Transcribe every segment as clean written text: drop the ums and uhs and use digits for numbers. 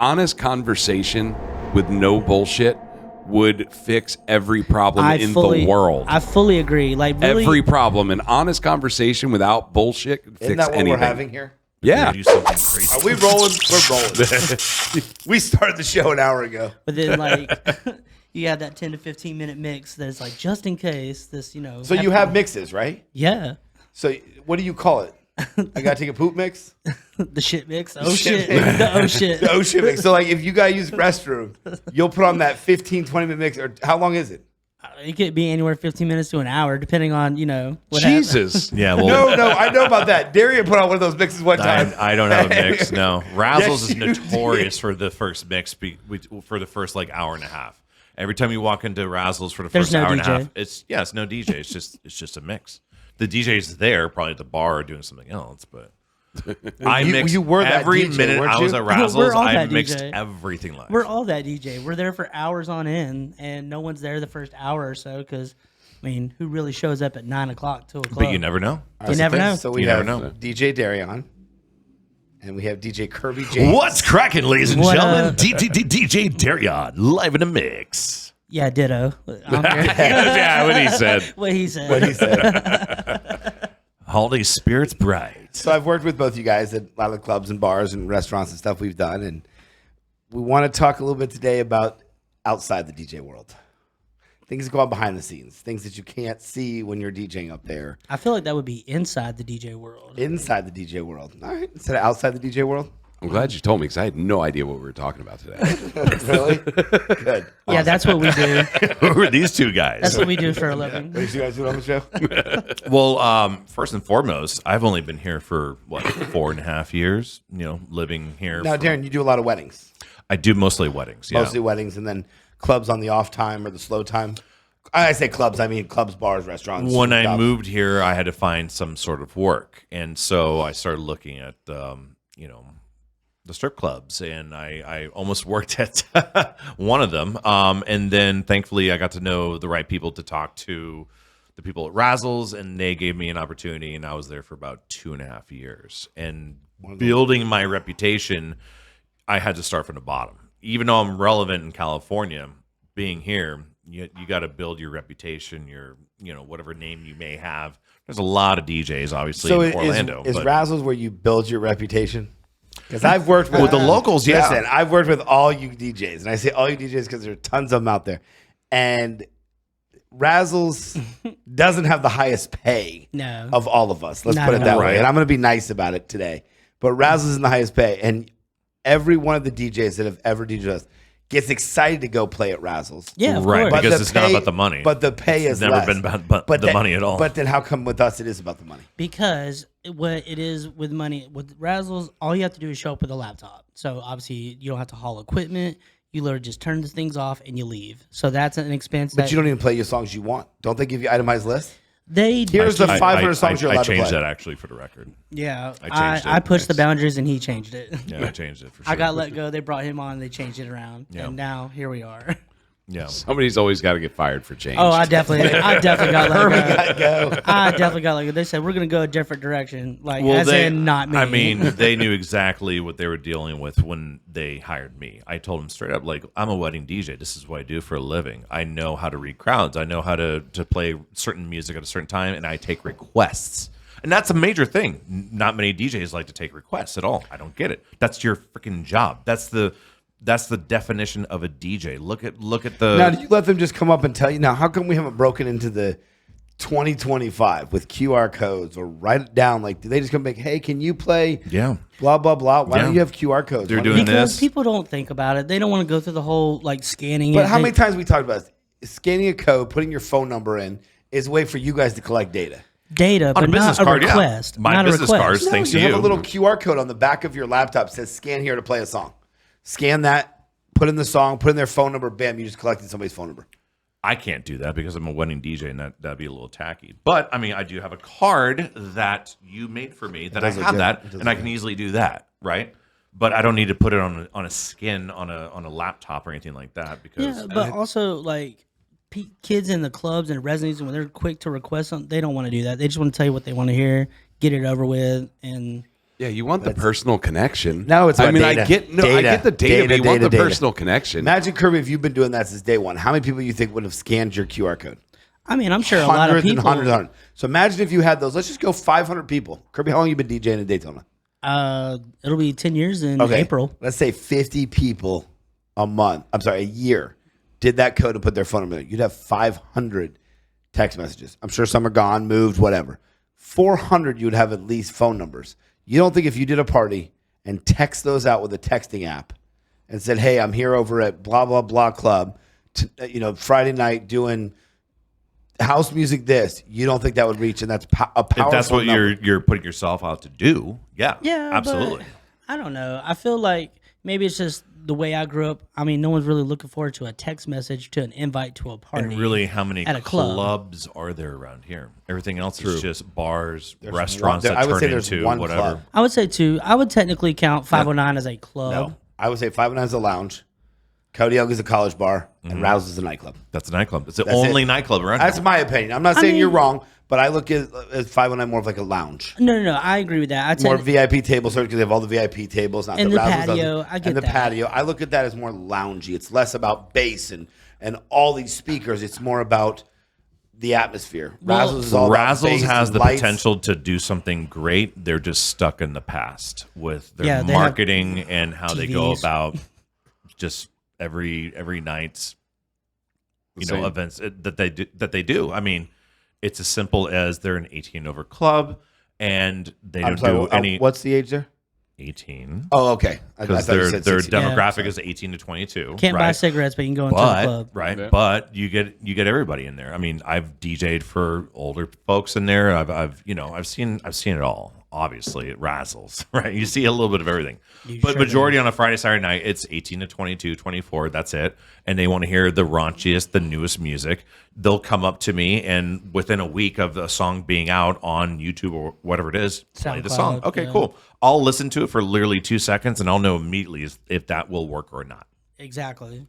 honest conversation with no bullshit would fix every problem the world. I fully agree. Like really, every problem, an honest conversation without bullshit could fix Isn't that what anything. we're having here? Yeah. Do something crazy. Are we rolling? We're rolling. We started the show an hour ago. But then like you have that 10 to 15 minute mix that's like just in case this, you know. So you have mixes, right? Yeah. So what do you call it? I gotta take a poop mix. The shit mix. Oh shit shit. mix. The oh shit. The shit mix. So like if you gotta use restroom, you'll put on that 15, 20 minute mix. Or how long is it? It could be anywhere 15 minutes to an hour, depending on, you know, what Jesus. Yeah, well, No, I know about that. Darian put on one of those mixes one time. I don't have a mix. No, Razzles Yes, is you notorious did. for the first mix for the first like hour and a half. Every time you walk into Razzles for the There's first no hour and DJ. a half, it's no DJ. It's just a mix. The DJ's there, probably at the bar doing something else, but I mixed you were that every DJ, minute weren't I was you? at Razzles. We're all I that mixed DJ. everything live. We're all that DJ. We're there for hours on end, and no one's there the first hour or so because, I mean, who really shows up at 9 o'clock to a club? but you never know. You never know. So we You have never know. DJ Darian, and we have DJ Kirby James. What's cracking, ladies and What gentlemen? up? DJ Darian live in a mix. Yeah, ditto. Yeah, what he said. What he said. What he said. Holiday spirits bright. So I've worked with both you guys at a lot of clubs and bars and restaurants and stuff we've done, and we want to talk a little bit today about outside the DJ world. Things that go on behind the scenes, things that you can't see when you're DJing up there. I feel like that would be inside the DJ world. Inside the DJ world. All right. Instead of outside the DJ world? I'm glad you told me because I had no idea what we were talking about today. Really? Good. Yeah, that's what we do. Who are these two guys? That's what we do for a living. What you guys doing on the show? Well, first and foremost, I've only been here for 4.5 years. You know, living here. Now, Darren, you do a lot of weddings. I do mostly weddings. Yeah. Mostly weddings, and then clubs on the off time or the slow time. I say clubs, I mean clubs, bars, restaurants. When I stuff. moved here, I had to find some sort of work, and so I started looking at the strip clubs, and I almost worked at one of them. And then thankfully I got to know the right people to talk to, the people at Razzles, and they gave me an opportunity, and I was there for about 2.5 years. And building my reputation, I had to start from the bottom. Even though I'm relevant in California, being here, you got to build your reputation, your whatever name you may have. There's a lot of DJs, obviously, So in Orlando. is but- Razzles where you build your reputation? Because I've worked with the locals, yeah. Listen, I've worked with all you DJs, and I say all you DJs because there are tons of them out there. And Razzles doesn't have the highest pay No. of all of us. Let's Not put it at that all. way. Right. And I'm going to be nice about it today. But Razzles isn't the highest pay. And every one of the DJs that have ever DJed us gets excited to go play at Razzles. Yeah, of Right, course. because the it's not about the money. But the pay is never less. been about the then- money at all. But then how come with us it is about the money? Because what it is with money, with Razzles, all you have to do is show up with a laptop. So obviously you don't have to haul equipment. You literally just turn the things off and you leave. So that's an expense. But you don't even play your songs you want. Don't they give you itemized lists? They Here's the 500 songs you're allowed to I changed play. that actually for the record. yeah. I changed it. I pushed the Thanks. boundaries and he changed it. Yeah, I changed it for sure. I got let go. They brought him on. They changed it around, Yeah. and now here we are. Yeah. Somebody's always got to get fired for change. Oh, I definitely got let go. Go. I definitely got let go. They said we're gonna go a different direction, like Well, as in not me. I mean, they knew exactly what they were dealing with when they hired me. I told them straight up, like, I'm a wedding DJ. This is what I do for a living. I know how to read crowds. I know how to play certain music at a certain time, and I take requests. And that's a major thing. Not many DJs like to take requests at all. I don't get it. That's your freaking job. That's the definition of a DJ. Look at the. Now, do you let them just come up and tell you? Now, how come we haven't broken into the 2025 with QR codes or write it down? Like, do they just come back, hey, can you play Yeah. blah, blah, blah? Why Yeah. don't you have QR codes? They're Why don't doing you- because this. people don't think about it. They don't want to go through the whole like scanning. But it. how They- many times we talked about this? Scanning a code, putting your phone number in is a way for you guys to collect data. data, On but a business not a card, yeah. request. My not business a request. cards, thanks to you have you. a little QR code on the back of your laptop that says scan here to play a song. Scan that, put in the song, put in their phone number, bam, you just collected somebody's phone number. I can't do that because I'm a wedding DJ, and that'd be a little tacky. But I mean, I do have a card that you made for me that I does look have good. that, It does and I look can good. easily do that, right? But I don't need to put it on a skin on a laptop or anything like that because Yeah, but also like kids in the clubs and residencies, when they're quick to request something, they don't want to do that. They just want to tell you what they want to hear, get it over with, and Yeah, you want the personal connection. No, it's about data. I get the data, but you want the personal connection. Imagine, Kirby, if you've been doing that since day one. How many people you think would have scanned your QR code? I mean, I'm sure a lot of people. Hundreds. So imagine if you had those. Let's just go 500 people. Kirby, how long have you been DJing in Daytona? It'll be 10 years in April. Let's say 50 people a year did that code and put their phone number in. You'd have 500 text messages. I'm sure some are gone, moved, whatever. 400, you would have at least phone numbers. You don't think if you did a party and text those out with a texting app and said, hey, I'm here over at blah, blah, blah club, Friday night doing house music you don't think that would reach, and that's a powerful If that's what number. you're putting yourself out to do, Yeah, absolutely. I don't know. I feel like maybe it's just the way I grew up. I mean, no one's really looking forward to a text message to an invite to a party. And really, how many at a club. clubs are there around here? Everything else is just bars, There's restaurants one- that I would say turn there's into one whatever. club. I would say 2. I would technically count 509 as a club. No, I would say 509 is a lounge, Cody Elk is a college bar, and Rouse is a nightclub. That's a nightclub. It's the only nightclub around That's here. my opinion. I'm not saying you're wrong, but I look at 509 more of like a lounge. No. I agree with that. More VIP table service because they have all the VIP tables. Not And that the Razzles patio, doesn't. I get And the that. patio. I look at that as more loungy. It's less about bass and all these speakers. It's more about the atmosphere. Razzles is all about Razzles bass has and the lights. potential to do something great. They're just stuck in the past with their Yeah, they have marketing and how they go TVs. about just every night's Same. events that they do. I mean, it's as simple as they're an 18 over club and they I'm don't sorry, do any what's the age there? 18 Oh, okay. I because thought you their said their 16. demographic is 18 to 22. Can't buy right? cigarettes, but you can go into the club. Right, Yeah. but you get everybody in there. I mean, I've DJ'd for older folks in there. I've seen it all. Obviously, it Razzles, right? You see a little bit of everything. But majority on a Friday, Saturday night, it's 18 to 22, 24. That's it. And they want to hear the raunchiest, the newest music. They'll come up to me, and within a week of the song being out on YouTube or whatever it is, play the song. SoundCloud, Okay, yeah. cool. I'll listen to it for literally 2 seconds, and I'll know immediately if that will work or not. Exactly.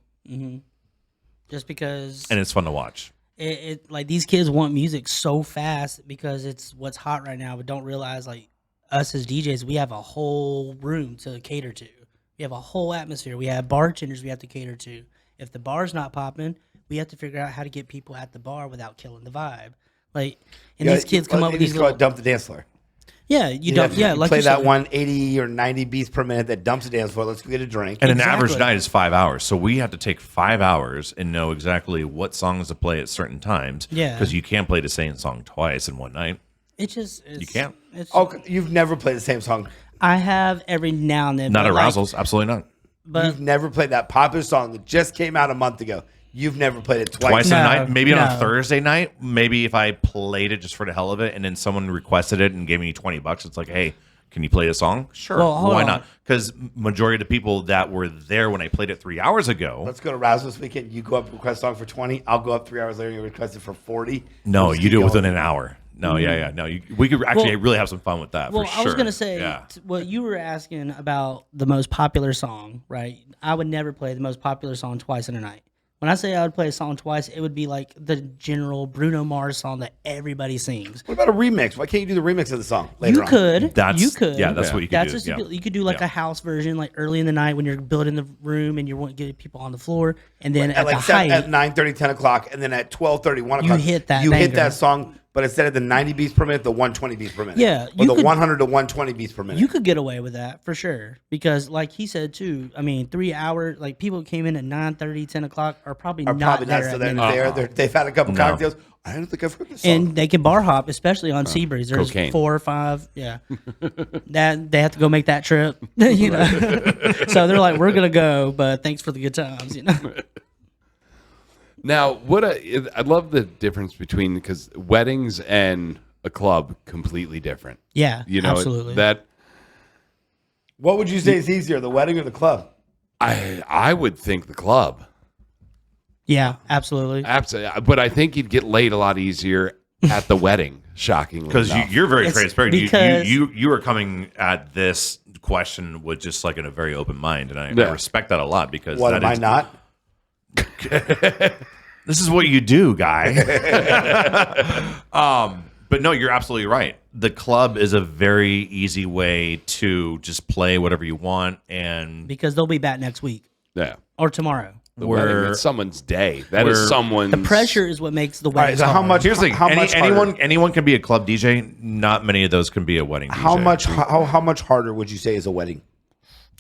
Just because And it's fun to watch. it like these kids want music so fast because it's what's hot right now, but don't realize like us as DJs, we have a whole room to cater to. We have a whole atmosphere. We have bartenders we have to cater to. If the bar's not popping, we have to figure out how to get people at the bar without killing the vibe. Like, and these kids come up with these little, dump the dance floor. yeah, you don't, yeah, like play you that said. one 80 or 90 beats per minute that dumps the dance floor. Let's go get a drink. And an average Exactly. night is 5 hours. So we have to take 5 hours and know exactly what songs to play at certain times. Yeah. Because you can't play the same song twice in one night. It's just You can't. It's, Oh, you've never played the same song. I have every now and then, Not but at like, Razzles. Absolutely not. but You've never played that popular song that just came out a month ago. You've never played it twice. Twice No, a night. Maybe on a no. Thursday night. Maybe if I played it just for the hell of it and then someone requested it and gave me $20, it's like, hey, can you play a song? Sure. Well, hold Why on. not? Because majority of the people that were there when I played it 3 hours ago. Let's go to Razzles this weekend. You go up and request a song for 20. I'll go up 3 hours later and you request it for 40. No, We'll just you keep do it going. within an hour. No, yeah. No, we could actually Well- really have some fun with that. Well, for sure. I was gonna say, yeah. what you were asking about the most popular song, right? I would never play the most popular song twice in a night. When I say I would play a song twice, it would be like the general Bruno Mars song that everybody sings. What about a remix? Why can't you do the remix of the song later You on? could, That's you could, yeah. That's what you could That's do. just yeah. you could do like a house version, like early in the night when you're building the room and you want to get people on the floor, and then at At the like height, at 9:30, 10 o'clock, and then at 12:30, 1 o'clock, hit that You hit banger. that song, but instead of the 90 beats per minute, the 120 beats per minute. Yeah, or you the could- 100 to 120 beats per minute. you could get away with that for sure because, like he said too, I mean, 3 hours, like people who came in at 9:30, 10 o'clock are probably Are not probably there. not still at there. midnight. They've had a couple No. cocktails. I don't think I've heard this song. And they can bar hop, especially on Seabreeze. There's Cocaine. 4 or 5. Yeah, that they have to go make that trip. You know, so they're like, "We're gonna go, but thanks for the good times." You know, Now, I love the difference between, because weddings and a club completely different. yeah, You know, absolutely. that What would you say is easier, the wedding or the club? I would think the club. Yeah, absolutely. Absolutely. But I think you'd get laid a lot easier at the wedding, shockingly. Because enough. you're very It's transparent. because- You are coming at this question with just like in a very open mind, and I Yeah. respect that a lot because What, that am I is- not? This is what you do, guy. But no, you're absolutely right. The club is a very easy way to just play whatever you want, and because they'll be back next week Yeah. or tomorrow. The wedding, it's someone's day. That is someone's. The pressure is what makes the All right, wedding. so how much? Here's the thing. How much anyone can be a club DJ. Not many of those can be a wedding DJ. How much harder would you say is a wedding?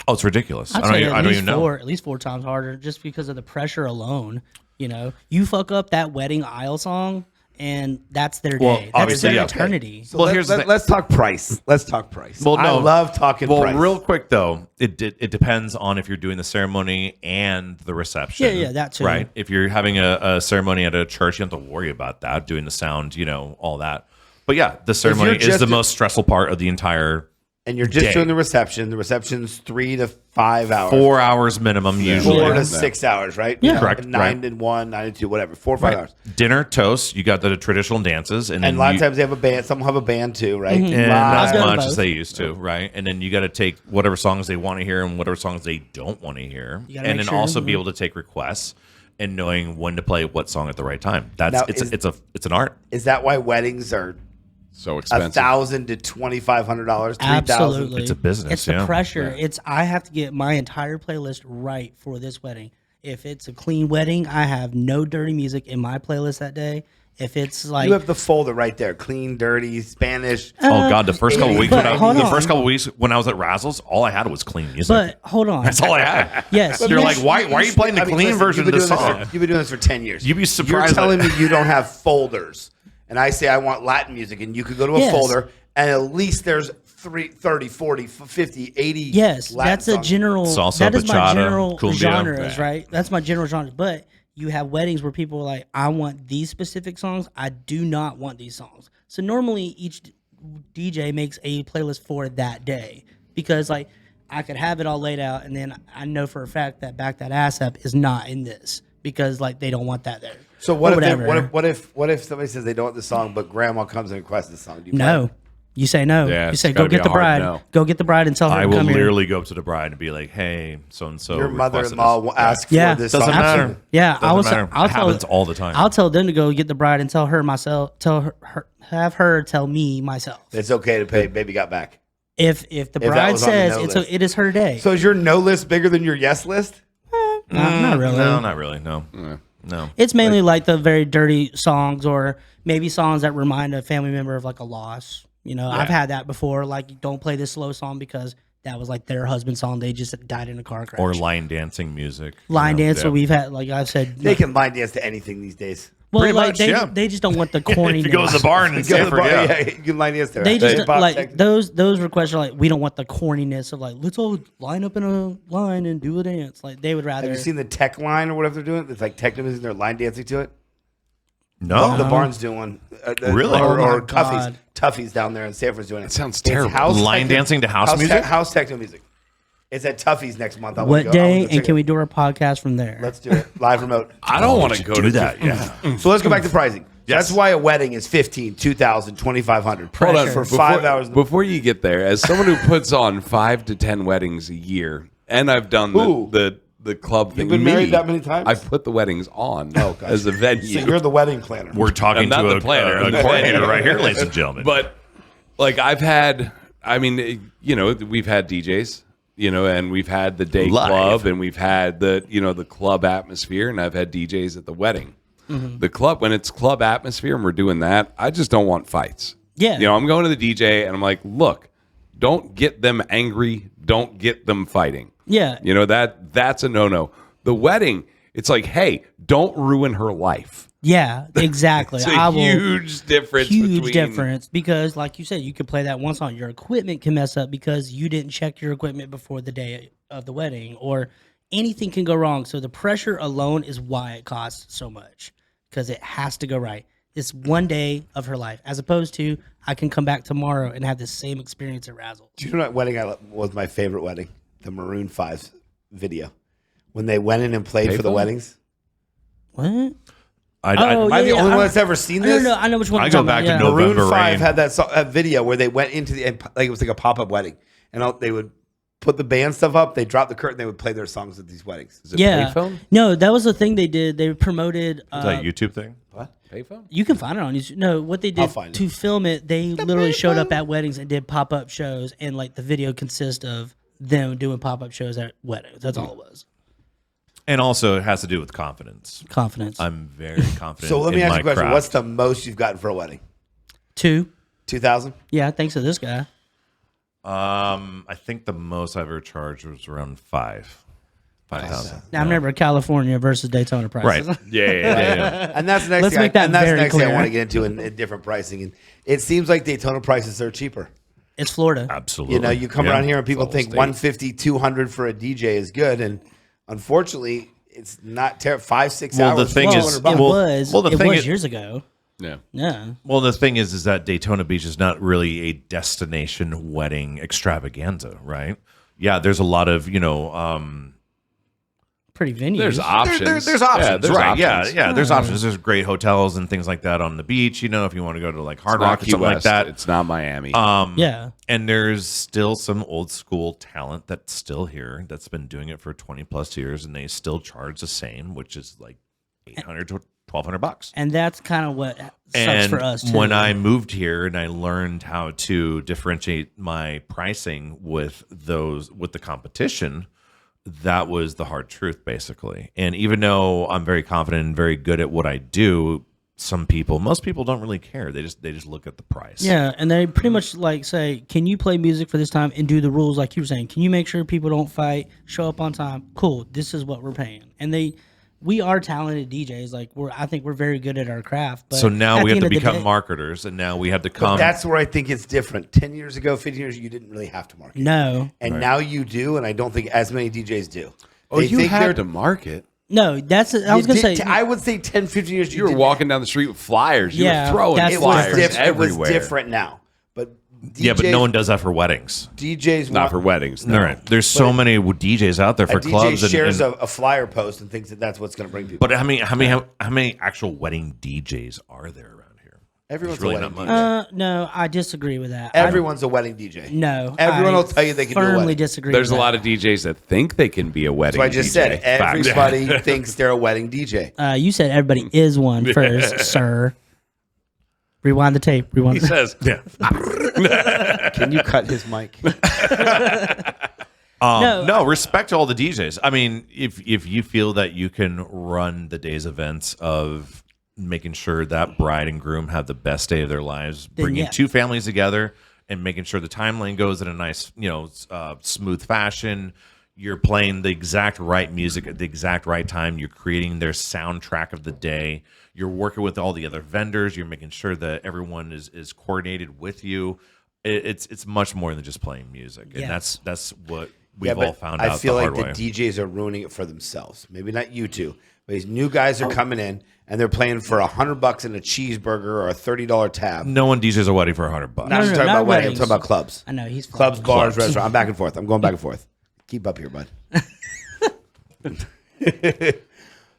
Oh, it's ridiculous. I'd I say don't even know. at least 4 times harder, just because of the pressure alone. You know, you fuck up that wedding aisle song, and that's their day. That's obviously, their yeah. eternity. So let's talk price. Let's talk price. Well, no. I love talking price. Well, real quick though, it depends on if you're doing the ceremony and the reception. Yeah, that too. Right. If you're having a ceremony at a church, you don't have to worry about that, doing the sound, all that. But yeah, the ceremony is the most stressful part of the entire. And you're just day. doing the reception. The reception's 3 to 5 hours. 4 hours minimum usually. 4 to 6 hours, right? Yeah. Correct, 9 to 1, 9 to 2, whatever. 4 or 5 hours. Dinner, toast. You got the traditional dances, and And a lot of times they have a band. Some have a band too, right? and not I've as done much both. as they used to, right? And then you got to take whatever songs they want to hear and whatever songs they don't want to hear, You gotta and make then sure- also be able to take requests and knowing when to play what song at the right time. That's Now, it's an art. Is that why weddings are so expensive. $1,000 to $2,500? $3,000. Absolutely, It's a business, It's the yeah. pressure. It's I have to get my entire playlist right for this wedding. If it's a clean wedding, I have no dirty music in my playlist that day. If it's like You have the folder right there: clean, dirty, Spanish. Oh God, the first couple weeks, hold on. when I was at Razzles, all I had was clean music. but hold on, That's all I had. yes, You're you- like, why are you playing the clean listen, version of you've this been doing song? You've been doing this for 10 years. You'd be surprised You're telling that- me you don't have folders, and I say I want Latin music, and you could go to a Yes. folder, and at least there's 30, 40, 50, 80. Yes, Latin that's a songs. general. Salsa, that is my bachata, general cumbia. genres, right? That's my general genre. But you have weddings where people are like, I want these specific songs. I do not want these songs. So normally each DJ makes a playlist for that day because like I could have it all laid out, and then I know for a fact that Back That Ass Up is not in this because like they don't want that there. So what Or if, whatever. what if somebody says they don't want the song, but grandma comes and requests the song? Do you play No. it? You say no. Yeah, you it's say gotta go be get a the hard bride. no. Go get the bride and tell her I to will come here. literally go up to the bride and be like, "Hey, so and so." Your mother-in-law will ask Yeah. for this Doesn't song. matter. Yeah, Doesn't matter. I'll It tell happens all the time. I'll tell them to go get the bride and tell her myself. Have her tell me myself. It's okay to pay. Baby got back. If the that bride was on the says no it's list. it is her day. So is your no list bigger than your yes list? Not really. No, not really. No, no. It's mainly like the very dirty songs or maybe songs that remind a family member of like a loss. You know, I've had that before. Like, don't play this slow song because that was like their husband's song. They just died in a car crash. Or line dancing music. line dance. So yeah. we've had, like I've said, They can line dance to anything these days. well, pretty like much, they yeah. they just don't want the corniness. If you go to the bar and You say, go to the bar, yeah. you can line dance to They it. just Hip-hop, like techno. those requests are like we don't want the corniness of like let's all line up in a line and do a dance. Like they would rather. Have you seen the tech line or whatever they're doing? It's like techno music. They're line dancing to it. No. The Barn's doing one. Really? Or, Oh my or Tuffy's. God. Tuffy's down there in Sanford's doing it. That sounds It's terrible. Line dancing to house music? House techno music. It's at Tuffy's next month. I wanna what go. I day wanna go and check can it. we do our podcast from there? Let's do it. Live remote. I don't want to should go do to that. Yeah. So let's go back to pricing. Yes. That's why a wedding is $15,000, $2,000, $2,500 Hold on, Pressure. for 5 hours. Before you get there, as someone who puts on 5 to 10 weddings a year, and I've done Ooh. the club thing. been married that many times? I've put the weddings on gotcha. as a venue. So you're the wedding planner. We're talking I'm not to the a planner. I'm a the coordinator planner. right here, ladies and gentlemen. But like I've had, I mean, we've had DJs, and we've had the day Live. club, and we've had the club atmosphere, and I've had DJs at the wedding. The club, when it's club atmosphere and we're doing that, I just don't want fights. Yeah. I'm going to the DJ and I'm like, look, don't get them angry, don't get them fighting. Yeah. That's a no-no. The wedding, it's like, hey, don't ruin her life. Yeah, exactly. It's a huge difference. Huge difference because, like you said, you could play that one song. Your equipment can mess up because you didn't check your equipment before the day of the wedding, or anything can go wrong. So the pressure alone is why it costs so much because it has to go right. It's one day of her life, as opposed to I can come back tomorrow and have the same experience at Razzles. Do you know what wedding was my favorite wedding? The Maroon 5 video. When they went in and played for the Payphone? weddings. What? Am I the only one that's ever seen this? I know which one. I you're go talking back about, to yeah. November Maroon 5 Rain. had that video where they went into the, like it was like a pop-up wedding. And they would put the band stuff up. They drop the curtain. They would play their songs at these weddings. Is it Yeah. payphone? No, that was the thing they did. They promoted. Is that a YouTube thing? What? Payphone? You can find it on YouTube. No, what they I'll did find to film it, they literally showed up at weddings and did pop up shows, and like the video consists of them doing pop up shows at weddings. That's all it was. And also, it has to do with confidence. Confidence. I'm very confident. So let me in ask my you a question. craft. What's the most you've gotten for a wedding? 2. 2,000? Yeah, thanks to this guy. I think the most I've ever charged was around 5,000. Now, I remember California versus Daytona prices. Right. Yeah. And that's the next Let's thing. make that and that's the very next thing I clear. want to get into in different pricing. And it seems like Daytona prices are cheaper. It's Florida. Absolutely. You know, you come Yeah. around here and people It's the think whole 150, 200 for a DJ is good, and unfortunately, it's not terrible. 5-6 Well, hours. the thing is- It $1,200. was. well, the it thing was is- years ago. Yeah. Yeah. Well, the thing is that Daytona Beach is not really a destination wedding extravaganza, right? Yeah, there's a lot of, Pretty venues. There's options. there's options, Yeah, there's right? options. Yeah, there's options. There's great hotels and things like that on the beach. If you want to go to like Hard It's not Rock or Key something like West. that. It's not Miami. Yeah. And there's still some old school talent that's still here that's been doing it for 20 plus years, and they still charge the same, which is like $800 to $1,200. And that's kind of what sucks And for us, too. when I moved here and I learned how to differentiate my pricing with the competition, that was the hard truth, basically. And even though I'm very confident and very good at what I do, most people don't really care. They just look at the price. Yeah, and they pretty much like say, can you play music for this time and do the rules like you were saying? Can you make sure people don't fight, show up on time? Cool, this is what we're paying. And we are talented DJs. Like I think we're very good at our craft. But So now at we the have to end of the become day- marketers, and now we have to But come. that's where I think it's different. 10 years ago, 15 years ago, you didn't really have to market. No, And now you do, and I don't think as many DJs do. oh, They you think had they're- to market. no, I was gonna say I would say 10, 15 years. You were didn't walking down the street with flyers. You Yeah, were throwing that's It was, flyers different. It was everywhere. different now. But DJs, yeah, but no one does that for weddings. DJs Not want, for weddings. All No. right. There's so many DJs out there for a DJ clubs. shares and, a flyer post and thinks that that's what's going to bring people. but how many actual wedding DJs are there around here? Everyone's There's really a wedding not DJ. much. no, I disagree with that. Everyone's a wedding DJ. No, Everyone I will tell you they can do a firmly wedding. disagree. There's a with lot that. of DJs that think they can be a wedding. So I just DJ. said Fact. everybody thinks they're a wedding DJ. You said everybody is one first, sir. Rewind the tape. Rewind. He says, Yeah. Can you cut his mic? No, respect to all the DJs. I mean, if you feel that you can run the day's events of making sure that bride and groom have the best day of their lives, Then bringing yeah. two families together and making sure the timeline goes in a nice, smooth fashion. You're playing the exact right music at the exact right time. You're creating their soundtrack of the day. You're working with all the other vendors. You're making sure that everyone is coordinated with you. It's much more than just playing music, and Yeah. that's what we've but all found out. I feel the like hard the way. DJs are ruining it for themselves. Maybe not you two, but these new guys are coming in and they're playing for $100 and a cheeseburger or a $30 tab. No one DJs a wedding for $100. Not No, just no, talking not about weddings. I'm weddings. talking about clubs. I know he's Clubs, fine. bars, restaurants. I'm back and forth. I'm going back and forth. Keep up here, bud.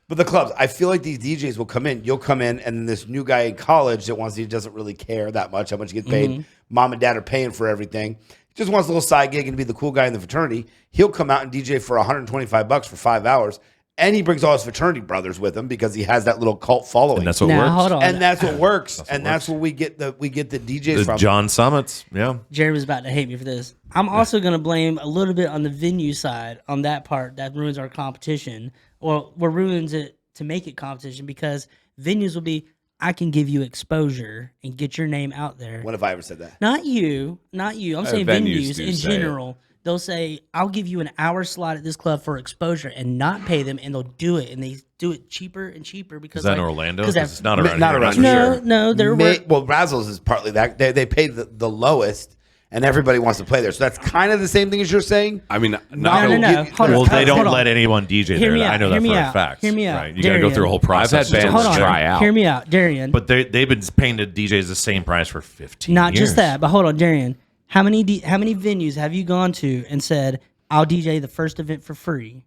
But the clubs, I feel like these DJs will come in. You'll come in, and then this new guy in college that doesn't really care that much how much he gets paid. Mm-hmm. Mom and dad are paying for everything. He just wants a little side gig and be the cool guy in the fraternity. He'll come out and DJ for $125 for 5 hours, and he brings all his fraternity brothers with him because he has that little cult following. And that's what Now, works. hold on. And that's what works. what and that's where we get the DJs The from. John Summits, yeah. Jerry was about to hate me for this. I'm also going to blame a little bit on the venue side on that part that ruins our competition, or what ruins it to make it competition, because venues will be, I can give you exposure and get your name out there. When have I ever said that? Not you. I'm saying venues venues do in say general. They'll say, I'll give you an hour slot at this club for exposure and not pay them, and they'll do it. And they do it cheaper and cheaper because Is that in like, Orlando? 'cause 'Cause it's not around Not here. around that's for here. sure. No, they're Well, Razzles is partly that. They pay the lowest, and everybody wants to play there. So that's kind of the same thing as you're saying. I mean, No. not Hold on. Well, they don't Hold on. let anyone DJ Hear there. me I out. know Hear that me for a out. fact. Hear me out. Right? You got to go Darian. through a whole process. I've had bands Hold on. try out. Hear me out, Darian. But they've been paying the DJs the same price for 15 Not years. just that, but hold on, Darian. How many venues have you gone to and said, I'll DJ the first event for free?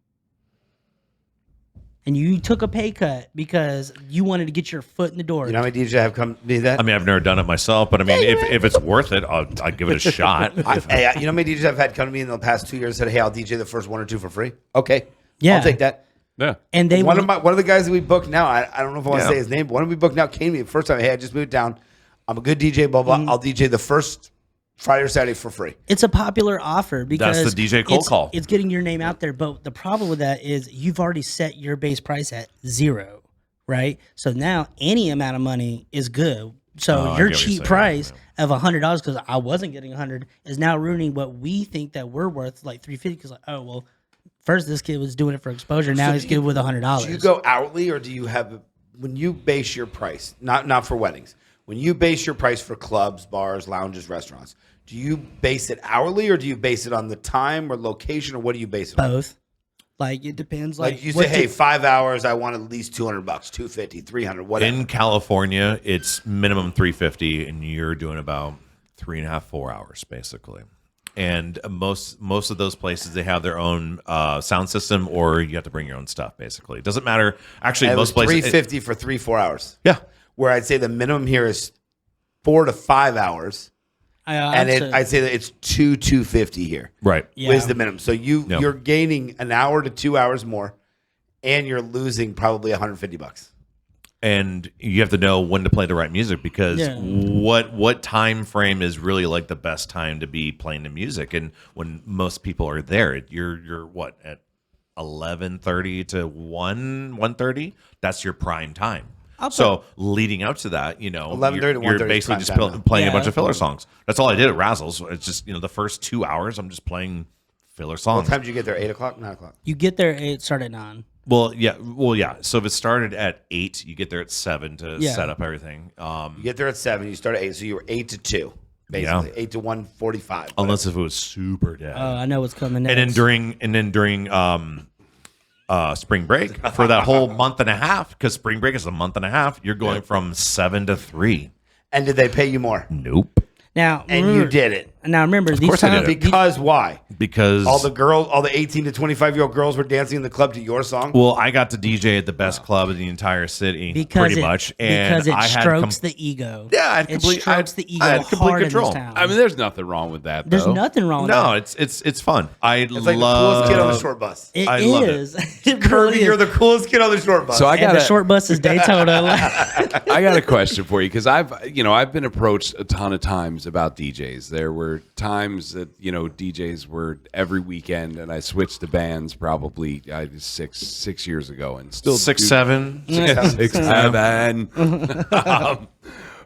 and you took a pay cut because you wanted to get your foot in the door. You know how many DJs have come to do that? I mean, I've never done it myself, but I mean, if it's worth it, I'd give it a shot. You know how many DJs I've had come to me in the past 2 years and said, "Hey, I'll DJ the first 1 or 2 for free." Okay, Yeah. I'll take that. Yeah. And they One of the guys that we booked now, I don't know if I want to say his name, but one of we booked now came to me the first time. Hey, I just moved down. I'm a good DJ. Blah blah. I'll DJ the first Friday or Saturday for free. It's a popular offer because That's the DJ cold call. It's getting your name out there, but the problem with that is you've already set your base price at 0, right? So now any amount of money is good. So I your get what cheap you're saying, price of $100 because I wasn't getting 100 is now ruining what we think that we're worth, like $350. Because first this kid was doing it for exposure. Now he's good with $100. Do you go hourly or do you have when you base your price? Not for weddings. When you base your price for clubs, bars, lounges, restaurants, do you base it hourly or do you base it on the time or location or what do you base it on? Both. Like it depends. Like you say, hey, 5 hours, I want at least $200, $250, $300, whatever. In California, it's minimum $350, and you're doing about 3.5, 4 hours basically. And most of those places, they have their own sound system, or you have to bring your own stuff. Basically, it doesn't matter. Actually, And it was most places, $350 for 3-4 hours. yeah. Where I'd say the minimum here is 4 to 5 hours, I'd say that it's $250 here. Right. Yeah. Is the minimum. So you're gaining an hour to 2 hours more, and you're losing probably $150. And you have to know when to play the right music because what time frame is really like the best time to be playing the music, and when most people are there, you're what at 11:30 to 1:30. That's your prime time. So leading up to that, 11:30 to you're 1:30 basically is just prime time. playing a bunch of filler songs. That's all I did at Razzles. It's just the first 2 hours I'm just playing filler What songs. time did you get there? 8 o'clock, 9 o'clock. You get there, it start at 9. Well, yeah. So if it started at 8, you get there at 7 to set up everything. You get there at 7. You start at 8, so you were 8 to 2, basically 8 to 1:45. Unless if it was super dead. I know what's coming next. And then during spring break for that whole month and a half, because spring break is a month and a half, you're going from 7 to 3. And did they pay you more? Nope. Now, And you did it. Now remember, these course I times did it. Because why? Because All the 18 to 25-year-old girls were dancing in the club to your song? well, I got to DJ at the best club in the entire city, pretty much, and because it I had strokes the ego. Yeah, I had it complete- strokes I the had- ego I had complete hard control. in this town. I mean, there's nothing wrong with that. There's though. nothing wrong with no, that. it's fun. It's like the coolest kid on the short bus. It I love it. is. It Kirby, really you're is. the coolest kid on the short bus. So I And got the short bus is Daytona. I got a question for you because I've been approached a ton of times about DJs. There were times that DJs were every weekend, and I switched to bands probably 6 years ago, and still 6, do- 7. 6, 7.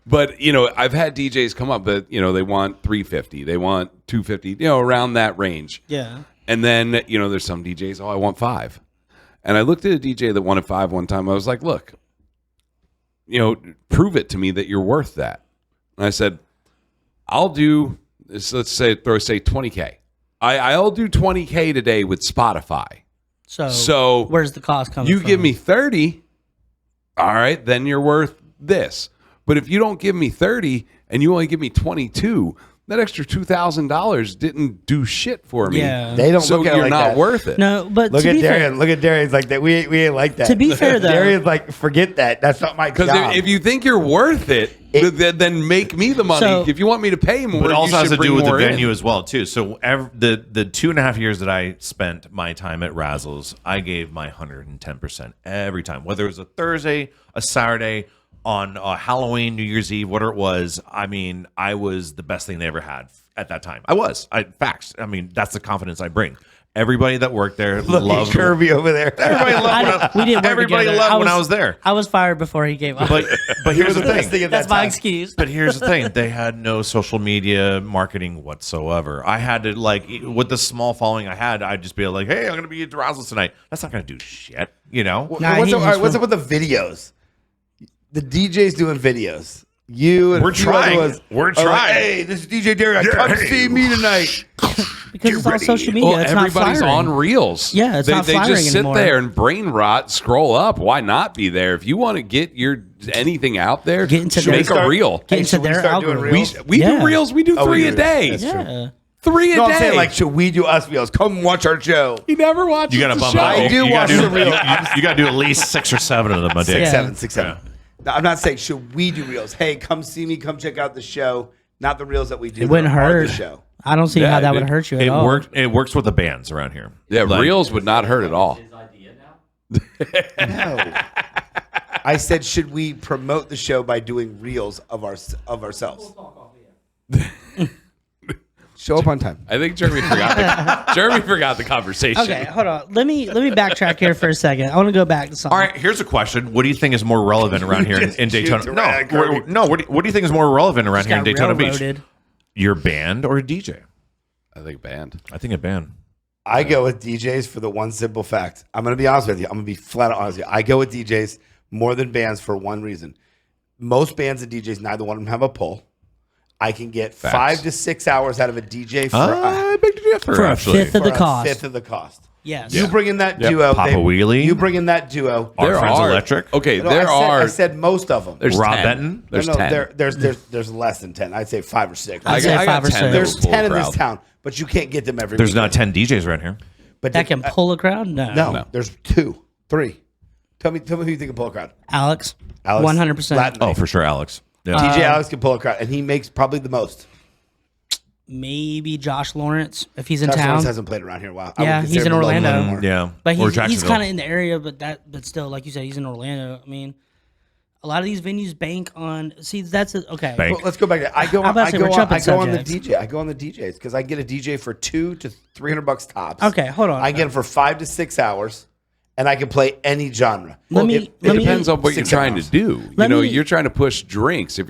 But I've had DJs come up, but they want $350, they want $250, around that range. Yeah. And then there's some DJs. I want $5. And I looked at a DJ that wanted $5 one time. I was like, look, prove it to me that you're worth that. And I said, I'll do this. Let's say 20K. I'll do 20K today with Spotify. So where's the cost coming you from? give me 30. All right, then you're worth this. But if you don't give me 30 and you only give me 22, that extra $2,000 didn't do shit for me. Yeah. They don't So look at it you're like not that. worth it. No, but Look to at be fair, Darian. Look at Darian's like that. We ain't like that. To be fair, though- Darian's like, forget that. That's not my Because job. if you think you're worth it, then make me the money. So- If you want me to pay more, But it also you has should to do bring with the more in. venue as well, too. So the 2.5 years that I spent my time at Razzles, I gave my 110% every time, whether it was a Thursday, a Saturday, on Halloween, New Year's Eve, whatever it was. I mean, I was the best thing they ever had at that time. Facts. I mean, that's the confidence I bring. Everybody that worked there Look loved at Kirby over there. Everybody loved we didn't work everybody together. loved when I was there. I was fired before he gave up. But here's the best thing. at That's that my time. excuse. But here's the thing: they had no social media marketing whatsoever. I had to with the small following I had, I'd just be like, "Hey, I'm going to be at Razzles tonight." That's not going to do shit, Nah, What's he up, all right, just what's up with the videos? The DJ's doing videos. You and We're a few other trying. ones We're are trying. Like, hey, this is DJ Darian. Come see me tonight. Because it's on social media. Well, it's everybody's not firing. on Reels. Yeah, it's they, not they firing just sit anymore. there and brain rot, scroll up. Why not be there? If you want to get your anything out there, Get into make their- a reel. Get into should we their start doing algorithm. reels? We Yeah. do reels. We do Oh, we 3 do. a day. That's true. Yeah. 3 a No, day. I'm saying like, should we do us reels? Come watch our show. He never watches You got to the bump show. it up. I do You watch gotta the reels. You got to do at least 6 or 7 of them a day. Yeah. 6, 7. No, I'm not saying should we do reels. Hey, come see me. Come check out the show. Not the reels that we do. It wouldn't that are part of hurt. the show. I don't see Yeah, how that it- would hurt you at It all. works. It works with the bands around here. Yeah, Like, reels would not hurt at all. No. I said, should we promote the show by doing reels of ourselves? Show up on time. I think Jeremy forgot the conversation. Okay, hold on. Let me backtrack here for a second. I want to go back to something. All right, here's a question. What do you think is more relevant around here in Daytona? shoots right at Kirby. No. What do you think is more relevant around here in Got Daytona Beach? railroaded. Your band or a DJ? I think band. I think a band. I go with DJs for the one simple fact. I'm going to be honest with you. I'm going to be flat out honest with you. I go with DJs more than bands for one reason. Most bands and DJs, neither one of them have a pull. I can get Facts. 5 to 6 hours out of a DJ for I beg to differ, For a actually. fifth of the a cost. fifth of the cost. Yes. You bring in that Yep. duo. Papa Wheelie. You bring in that duo. Our Friends Electric. Okay, No, there I are. said most of them. There's Rob 10. Benton? There's no, 10. there's less than 10. I'd say 5 or 6. I'd say I got 5 or 10 6. There's Full 10 in this crowd. town, but you can't get them every There's weekend. not 10 DJs around here. But That can pull a crowd? No. No, there's 2, 3. Tell me who you think can pull a crowd. Alex? Alex 100%. Latin. Oh, for sure, Alex. Yeah. DJ Alex can pull a crowd, and he makes probably the most. Maybe Josh Lawrence if he's in Josh town. Lawrence hasn't played around here in a while. I Yeah, would he's consider in him local Orlando. anymore. Yeah. But or he's Jacksonville. kind of in the area, but still, like you said, he's in Orlando. I mean, a lot of these venues bank on. See, that's okay. Bank. Well, let's go back to I go I'm on. about to I say go we're on. jumping I go on the subjects. DJ. I go on the DJs because I get a DJ for $200 to $300 tops. Okay, hold on. I get him for 5 to 6 hours, and I can play any genre. It depends on what you're 6 trying hours. to do. Let me- You're trying to push drinks. If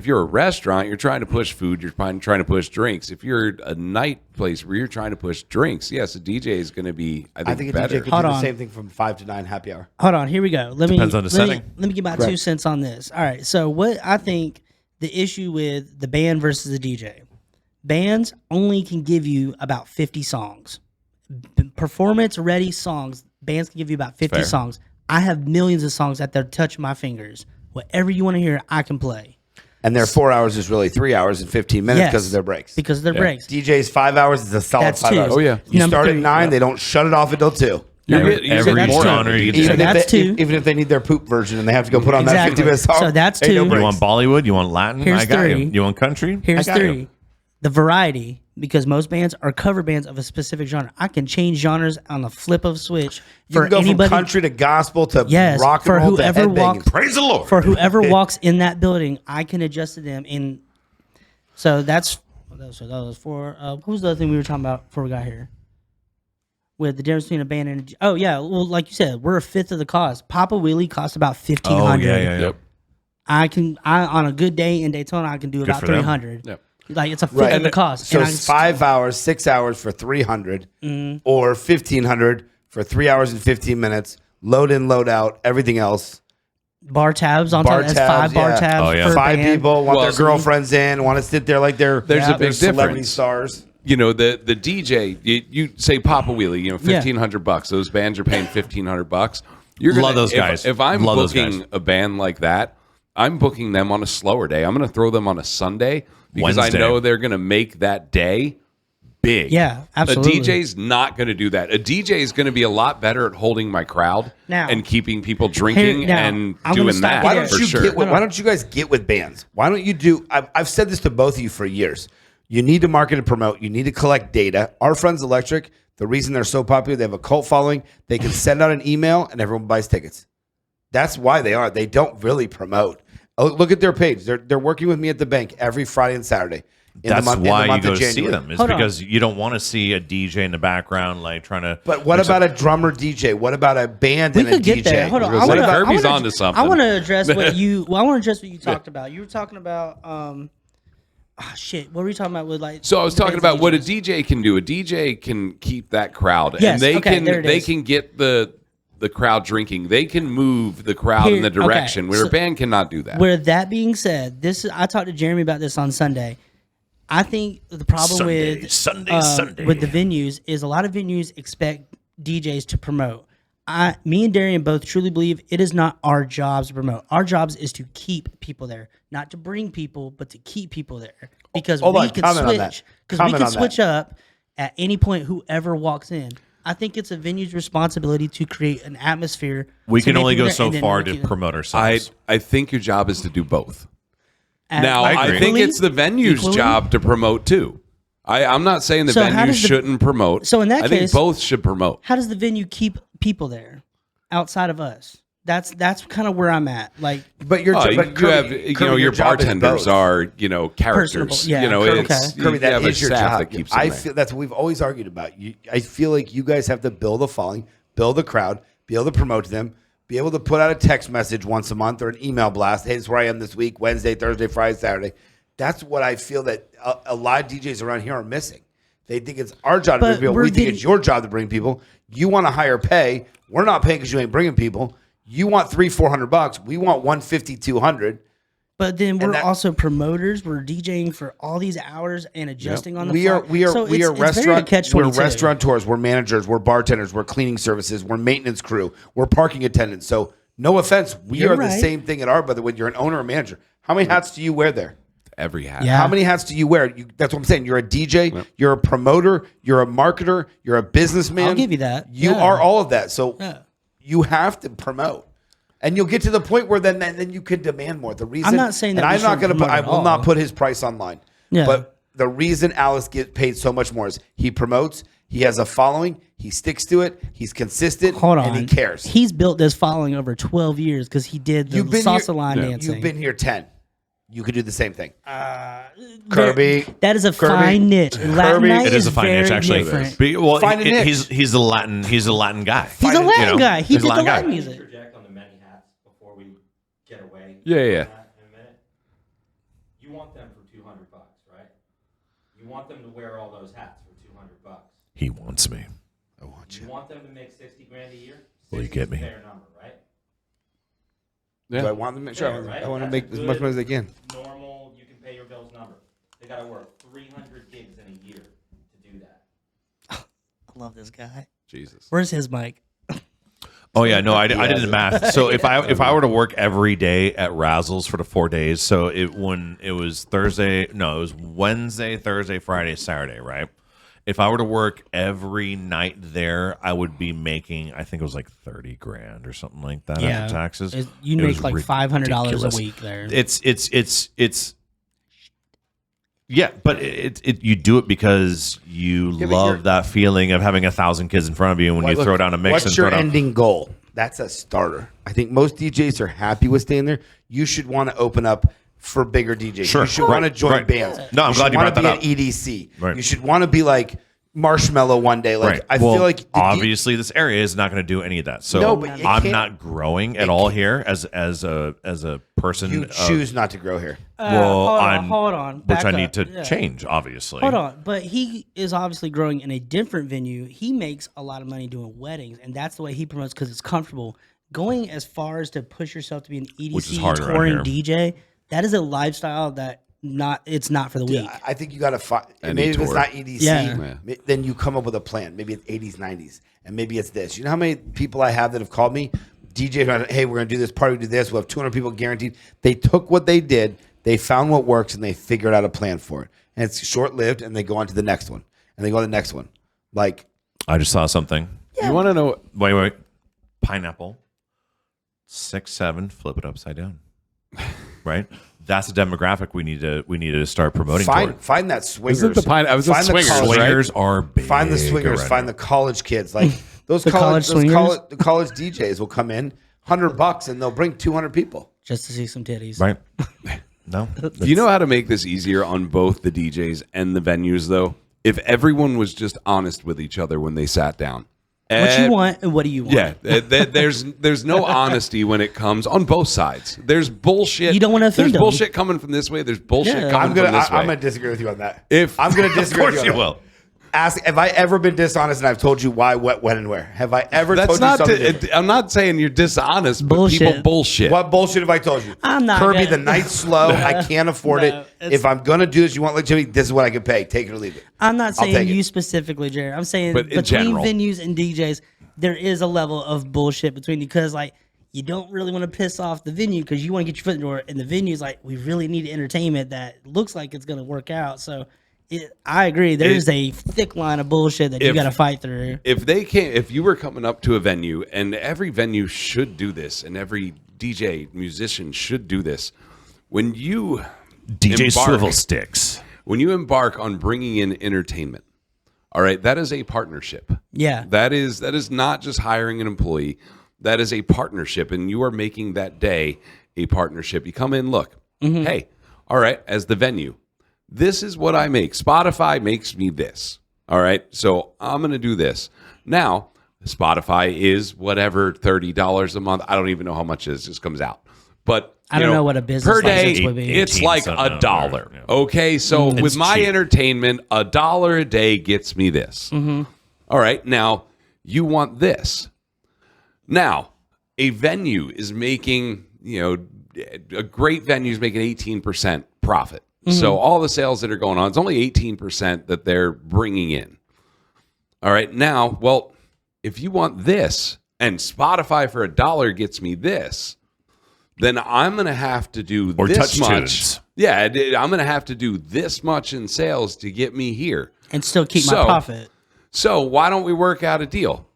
you're a restaurant, you're trying to push food. You're trying to push drinks. If you're a night place where you're trying to push drinks, yes, a DJ is going to be. I think a better. DJ could Hold do the on. same thing from 5 to 9 happy hour. Hold on, here we go. Depends on the setting. Let me give my 2 cents on this. All right, so what I think the issue with the band versus the DJ, bands only can give you about 50 songs. Performance ready songs, bands can give you about 50 Fair. songs. I have millions of songs at the touch of my fingers. Whatever you want to hear, I can play. And their 4 hours is really 3 hours and 15 minutes Yes, because of their breaks. Because of their breaks. DJ's 5 hours is a solid That's 5 two. hours. Oh, yeah. You Number start at three. 9, they don't shut it off until 2. Every that's two. genre you can Even say. That's if, they, two. even if they need their poop version and they have to go put on that Exactly. 50-minute song. So that's ain't no two. breaks. You want Bollywood? You want Latin? Here's I got three. you. You want country? Here's I got 3. you. The variety, because most bands are cover bands of a specific genre. I can change genres on the flip of a switch You for can go anybody. from country to gospel to Yes, rock and for roll to whoever headbanging. walks- Praise the Lord. For whoever walks in that building, I can adjust to them. And so that was for what was the other thing we were talking about before we got here? With the difference between a band and oh yeah, well like you said, we're a fifth of the cost. Papa Wheelie costs about $1,500. yeah. I on a good day in Daytona, I can do about for them. $300. Yep. Like it's a fifth Right. of the cost. So And I it's can 5 hours, 6 hours for 300, Mm-hmm. or 1,500 for 3 hours and 15 minutes. Load in, load out, everything else. bar tabs on Bar top. That's 5 tabs, bar yeah. tabs. Oh, yeah. per 5 band. people want Well, their girlfriends in, want to sit there like they're There's a big they're celebrity difference. stars. The DJ. You say Papa Wheelie. Yeah. $1,500. Those bands are paying $1,500. You're Love those guys. If I'm Love those booking guys. a band like that, I'm booking them on a slower day. I'm going to throw them on a Sunday because Wednesday. I know they're going to make that day big. Yeah, absolutely. A DJ's not going to do that. A DJ is going to be a lot better at holding my crowd Now- and keeping people drinking Here- now, and I'm gonna doing stop that you Why there. don't for you sure. why don't you guys get with bands? Why don't you do? I've said this to both of you for years. You need to market and promote. You need to collect data. Our Friends Electric, the reason they're so popular, they have a cult following. They can send out an email and everyone buys tickets. That's why they are. They don't really promote. Oh, look at their page. They're working with me at the bank every Friday and Saturday. That's why you go see January. them. Is Hold on. because you don't want to see a DJ in the background like trying to. But what about a drummer DJ? What about a band We and a could DJ? get there. Hold on. What if Kirby's wanna- onto something? I want to address what you. Well, I want to address what you talked about. You were talking about. Shit. What were you talking about with like? So I was the talking bands and about what a DJs? DJ can do. A DJ can keep that crowd, Yes, and they okay, there it they is. can get the crowd drinking. They can move the crowd in Here- the direction okay, where so- a band cannot do that. With that being said, I talked to Jeremy about this on Sunday. I think the problem Sunday, with Sunday. with the venues is a lot of venues expect DJs to promote. Me and Darian both truly believe it is not our jobs to promote. Our jobs is to keep people there, not to bring people, but to keep people there. because Hold we on, can comment on that. switch. Because we Comment can on that. switch up at any point. Whoever walks in, I think it's a venue's responsibility to create an atmosphere. We to can make only people go there, so and then far we to can- promote ourselves. I think your job is to do both. at- I agree. think equally- it's the venue's equally? job to promote too. I'm not saying the So how venue does the- shouldn't promote. So in that I think case- both should promote. How does the venue keep people there outside of us? That's kind of where I'm at. Like, But your Oh, job, you but Kirby, have, Kirby, your job is bartenders both. are, characters. Personable, yeah. It's Okay. Kirby, you that have a is your staff job. that keeps them I there. feel that's what we've always argued about. I feel like you guys have to build a following, build a crowd, be able to promote to them, be able to put out a text message once a month or an email blast. Hey, this is where I am this week, Wednesday, Thursday, Friday, Saturday. That's what I feel that a lot of DJs around here are missing. They think it's our job to But bring people. we're We think getting- it's your job to bring people. You want a higher pay. We're not paying because you ain't bringing people. You want $300-400. We want $150-200. but then we're that- also promoters. We're DJing for all these hours and adjusting on the We fly. are So we it's are very restaurant we're catch-22. restaurateurs, we're managers, we're bartenders, we're cleaning services, we're maintenance crew, we're parking attendants. So no offense, we You're are the right. same thing at our brother when you're an owner or manager. How many hats do you wear there? Every hat. Yeah. How many hats do you wear? That's what I'm saying. You're a DJ, you're a promoter, you're a marketer, you're a businessman. I'll give you that. You Yeah. are all of that. So Yeah. you have to promote. And you'll get to the point where then you can demand more. The reason I'm not saying that and we I'm not shouldn't going to put, I promote will at not all. put his price online. Yeah. But the reason Alex gets paid so much more is he promotes, he has a following, he sticks to it, he's consistent, Hold on. and he cares. He's built this following over 12 years because he did the salsa line dancing. You've been here 10. You could do the same thing. Kirby. That is a Kirby. fine niche. Latin Kirby. night it is a fine very niche, actually. different. Well, Find a niche. he's a Latin guy. He's a Latin guy. He he's did a the Latin guy. Latin music. Interject on the many hats before we get away. Yeah, from yeah. that in a minute. You want them for $200, right? You want them to wear all those hats for $200. He wants me. I want You want them to make 60 grand a year? Will you 60 get is me? a fair number, right? Yeah. Do I want them to make sure? Fair, right? I want to That's make a as much good, money as I can. Normal, you can pay your bills number. They got to work 300 gigs in a year to do that. I love this guy. Jesus. Where's his mic? Oh yeah, no, I did the math. So if I were to work every day at Razzles for the 4 days, so when it was Thursday, no, it was Wednesday, Thursday, Friday, Saturday, right? If I were to work every night there, I would be making, I think it was like 30 grand or something like that after taxes. You It make was like $500 a ridiculous. week there. It's yeah, but you do it because you but love you're- that feeling of having 1,000 kids in front of you, and when you Look, throw down a mix what's and your throw down. ending goal? That's a starter. I think most DJs are happy with staying there. You should want to open up for bigger DJs. Sure. You should Right. want to join Right. bands. No, I'm glad you wanna brought that be up. An EDC. Right. You should want to be like Marshmallow one day. Like Right. I Well, feel like the obviously this area is not going to do any of that. So No, but it I'm can't- not growing at all here as a person. you choose not to grow here. well, hold on. which Back I up. need to Yeah. change, obviously. Hold on, but he is obviously growing in a different venue. He makes a lot of money doing weddings, and that's the way he promotes because it's comfortable. Going as far as to push yourself to be an Which is EDC hard around touring here. DJ, that is a lifestyle that it's not for the weak. I think you got to find. Any Maybe if it's tour. not EDC, Yeah. then you come up with a plan. Maybe it's 80s, 90s, and maybe it's this. You know how many people I have that have called me, DJ, hey, we're going to do this party, do this. We'll have 200 people guaranteed. They took what they did, they found what works, and they figured out a plan for it. And it's short lived, and they go on to the next one, and they go to the next one. Like, I just saw something. You want to know? Wait. Pineapple, 6'7", flip it upside down. Right. That's a demographic we need to start promoting toward. find that swingers. Isn't the pine? I was a Find the swingers, college- right? Swingers are big. Find the swingers. around Find here. the college kids. Like those The college swingers? the college DJs will come in $100 and they'll bring 200 people. Just to see some titties. right. No, Do you know how to make this easier on both the DJs and the venues, though? If everyone was just honest with each other when they sat down. What you want and what do you want? Yeah, there's no honesty when it comes on both sides. There's bullshit. You don't wanna offend There's them. bullshit coming from this way. There's bullshit Yeah. coming from this way. I'm gonna disagree with you on that. If- I'm gonna of disagree with course you, you on that. will. Ask, have I ever been dishonest and I've told you why, what, when, and where? Have I ever That's told you not. something? different? I'm not saying you're dishonest, but Bullshit. people bullshit. What bullshit have I told you? I'm not Kirby, gonna- the night's slow. I can't afford No, it. it's- If I'm gonna do this, you want legitimately, this is what I can pay. Take it or leave it. I'm not I'll saying take you it. specifically, Jared. I'm saying But in between general. venues and DJs, there is a level of bullshit between you because, like, you don't really want to piss off the venue because you want to get your foot in the door, and the venue's like, we really need entertainment that looks like it's going to work out. So I agree. There's a thick line of bullshit that you got to fight through. If you were coming up to a venue, and every venue should do this, and every DJ musician should do this, when you DJ Swivel Sticks. When you embark on bringing in entertainment, all right, that is a partnership. Yeah. That is not just hiring an employee. That is a partnership, and you are making that day a partnership. You come in, look, hey, all right, as the venue, this is what I make. Spotify makes me this. All right, so I'm going to do this. Now, Spotify is whatever, $30 a month. I don't even know how much it just comes out. But I don't know what a business per day, license would be. it's like $1. Yeah. Okay, so with my entertainment, $1 a day gets me this. All right, now you want this. Now, a venue is making, a great venue is making 18% profit. So all the sales that are going on, it's only 18% that they're bringing in. All right, now, well, if you want this and Spotify for $1 gets me this, then I'm going to have to do this much. Tunes. Yeah, I'm going to have to do this much in sales to get me here. And still keep my profit. So why don't we work out a deal?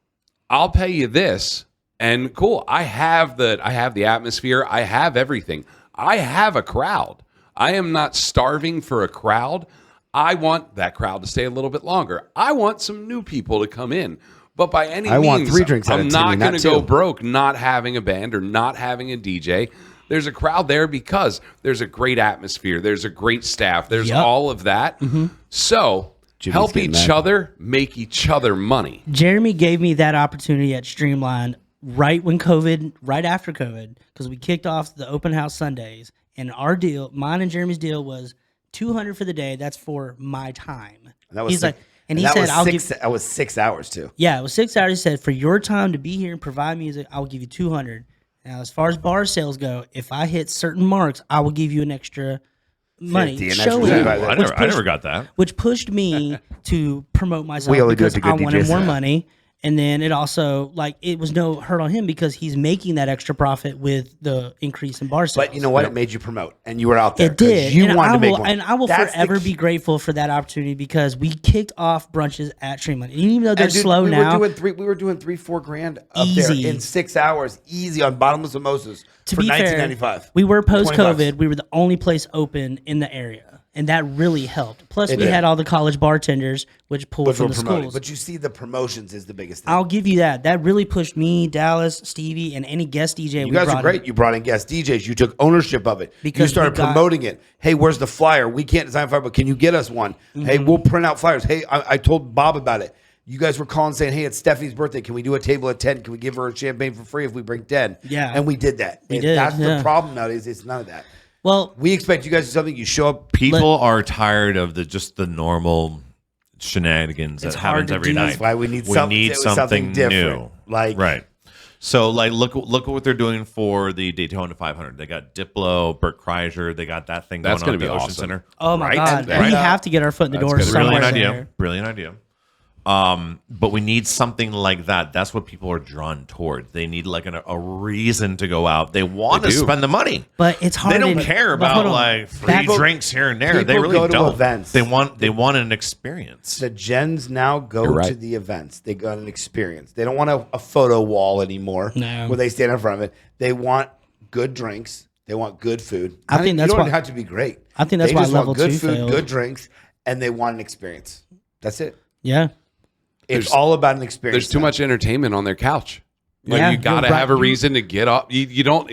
I'll pay you this, and cool. I have the atmosphere. I have everything. I have a crowd. I am not starving for a crowd. I want that crowd to stay a little bit longer. I want some new people to come in. But by any means, want 3 drinks at a I'm time, not going to not go 2. broke not having a band or not having a DJ. There's a crowd there because there's a great atmosphere. There's a great staff. There's all of that. So help each other make each other money. Jeremy gave me that opportunity at Streamline right after COVID, because we kicked off the open house Sundays. And our deal, mine and Jeremy's deal, was $200 for the day. That's for my time. And that was He's like, and he said, "I'll give." That was 6 hours too. Yeah, it was 6 hours. He said, for your time to be here and provide music, I will give you $200. Now, as far as bar sales go, if I hit certain marks, I will give you an extra money. 50, an Show extra it. 50. I never got that. Which pushed me to promote myself We only do it because to good I wanted DJs. more money. And then it also, it was no hurt on him because he's making that extra profit with the increase in bar sales. But you know what? It made you promote, and you were out there. It did. You and wanted to make more. And I will That's the forever key. be grateful for that opportunity because we kicked off brunches at Streamline. And even though they're And dude, slow now. we were doing $3-4 grand up Easy. there in 6 hours, easy on bottomless mimosas to for be fair, $19.95. we were post $20. COVID. We were the only place open in the area, and that really helped. Plus, we did. had all the college bartenders, which pulled Which from were the promoting. schools. But you see, the promotions is the biggest thing. I'll give you that. That really pushed me, Dallas, Stevie, and any guest DJ. You guys are great. You brought in guest DJs. You took ownership of it. Because you started we got- promoting it. Hey, where's the flyer? We can't design a flyer, but can you get us one? Hey, we'll print out flyers. Hey, I told Bob about it. You guys were calling saying, hey, it's Stephanie's birthday. Can we do a table at 10? Can we give her a champagne for free if we bring 10? Yeah. And we did that. We And did, That's yeah. the problem nowadays. It's none of that. Well, We expect you guys to do something. You show up. People are tired of the normal shenanigans that It's hard happens to every do. night. That's why we need something different. new. Right. So look at what they're doing for the Daytona 500. They got Diplo, Burt Kreischer. They got that thing That's going on gonna at the be Ocean awesome. Center. oh my Right? God, And- we have to get our foot in the door somewhere Brilliant idea. there. Brilliant idea. But we need something like that. That's what people are drawn towards. They need a reason to go out. They want They to do. spend the money. But it's hard. They don't to- care but hold about on. free Back- drinks here and there. They people really go to don't. events. They want an experience. The gens now go You're right. to the events. They got an experience. They don't want a photo wall anymore No. where they stand in front of it. They want good drinks. They want good food. I think that's you don't why- have to be great. I think that's they why just Level want good 2 food, failed. good drinks, and they want an experience. That's it. Yeah. It's all about an experience. There's too now. much entertainment on their couch. Like Yeah, you got to you're have a right. reason to get up. You don't.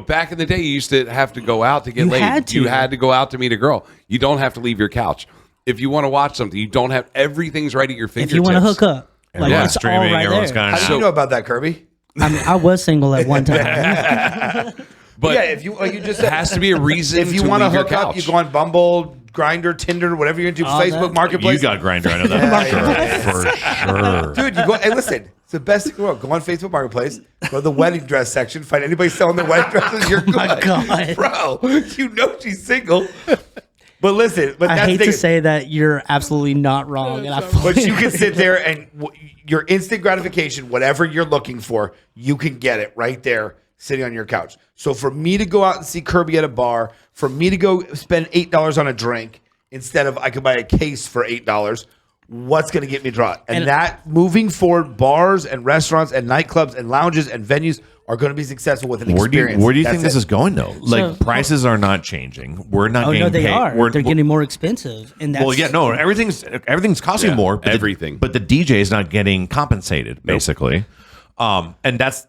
Back in the day, you used to have to go out to get You laid. had to. You had to go out to meet a girl. You don't have to leave your couch. If you want to watch something, you don't have everything's right at your If fingertips. you want to hook up, Everyone's it's all streaming. right Everyone's there. got How do you know about that, Kirby? I mean, I was single at one time. But yeah, if you like you just it has to be a reason. if you to want to leave your hook up, couch. you go on Bumble, Grinder, Tinder, whatever you're into, All Facebook that. Marketplace. You got Grindr. I know that for sure. Dude, you go. Hey, listen, it's the best thing in the world. Go on Facebook Marketplace, go to the wedding dress section, find anybody selling their wedding dresses. You're good, my God. bro. You know she's single. But listen, but I that's hate the to thing. say that you're absolutely not wrong, and I But you can sit there and your instant gratification, whatever you're looking for, you can get it right there sitting on your couch. So for me to go out and see Kirby at a bar, for me to go spend $8 on a drink instead of I could buy a case for $8, what's going to get me drawn? And that moving forward, bars and restaurants and nightclubs and lounges and venues are going to be successful with an experience. Where do you That's think this it. is going though? Like prices are not changing. We're not oh getting no, they paid. are. They're getting more expensive, and that's Well, yeah, no, everything's costing Yeah, more. But everything. but the DJ is not getting compensated, basically. And that's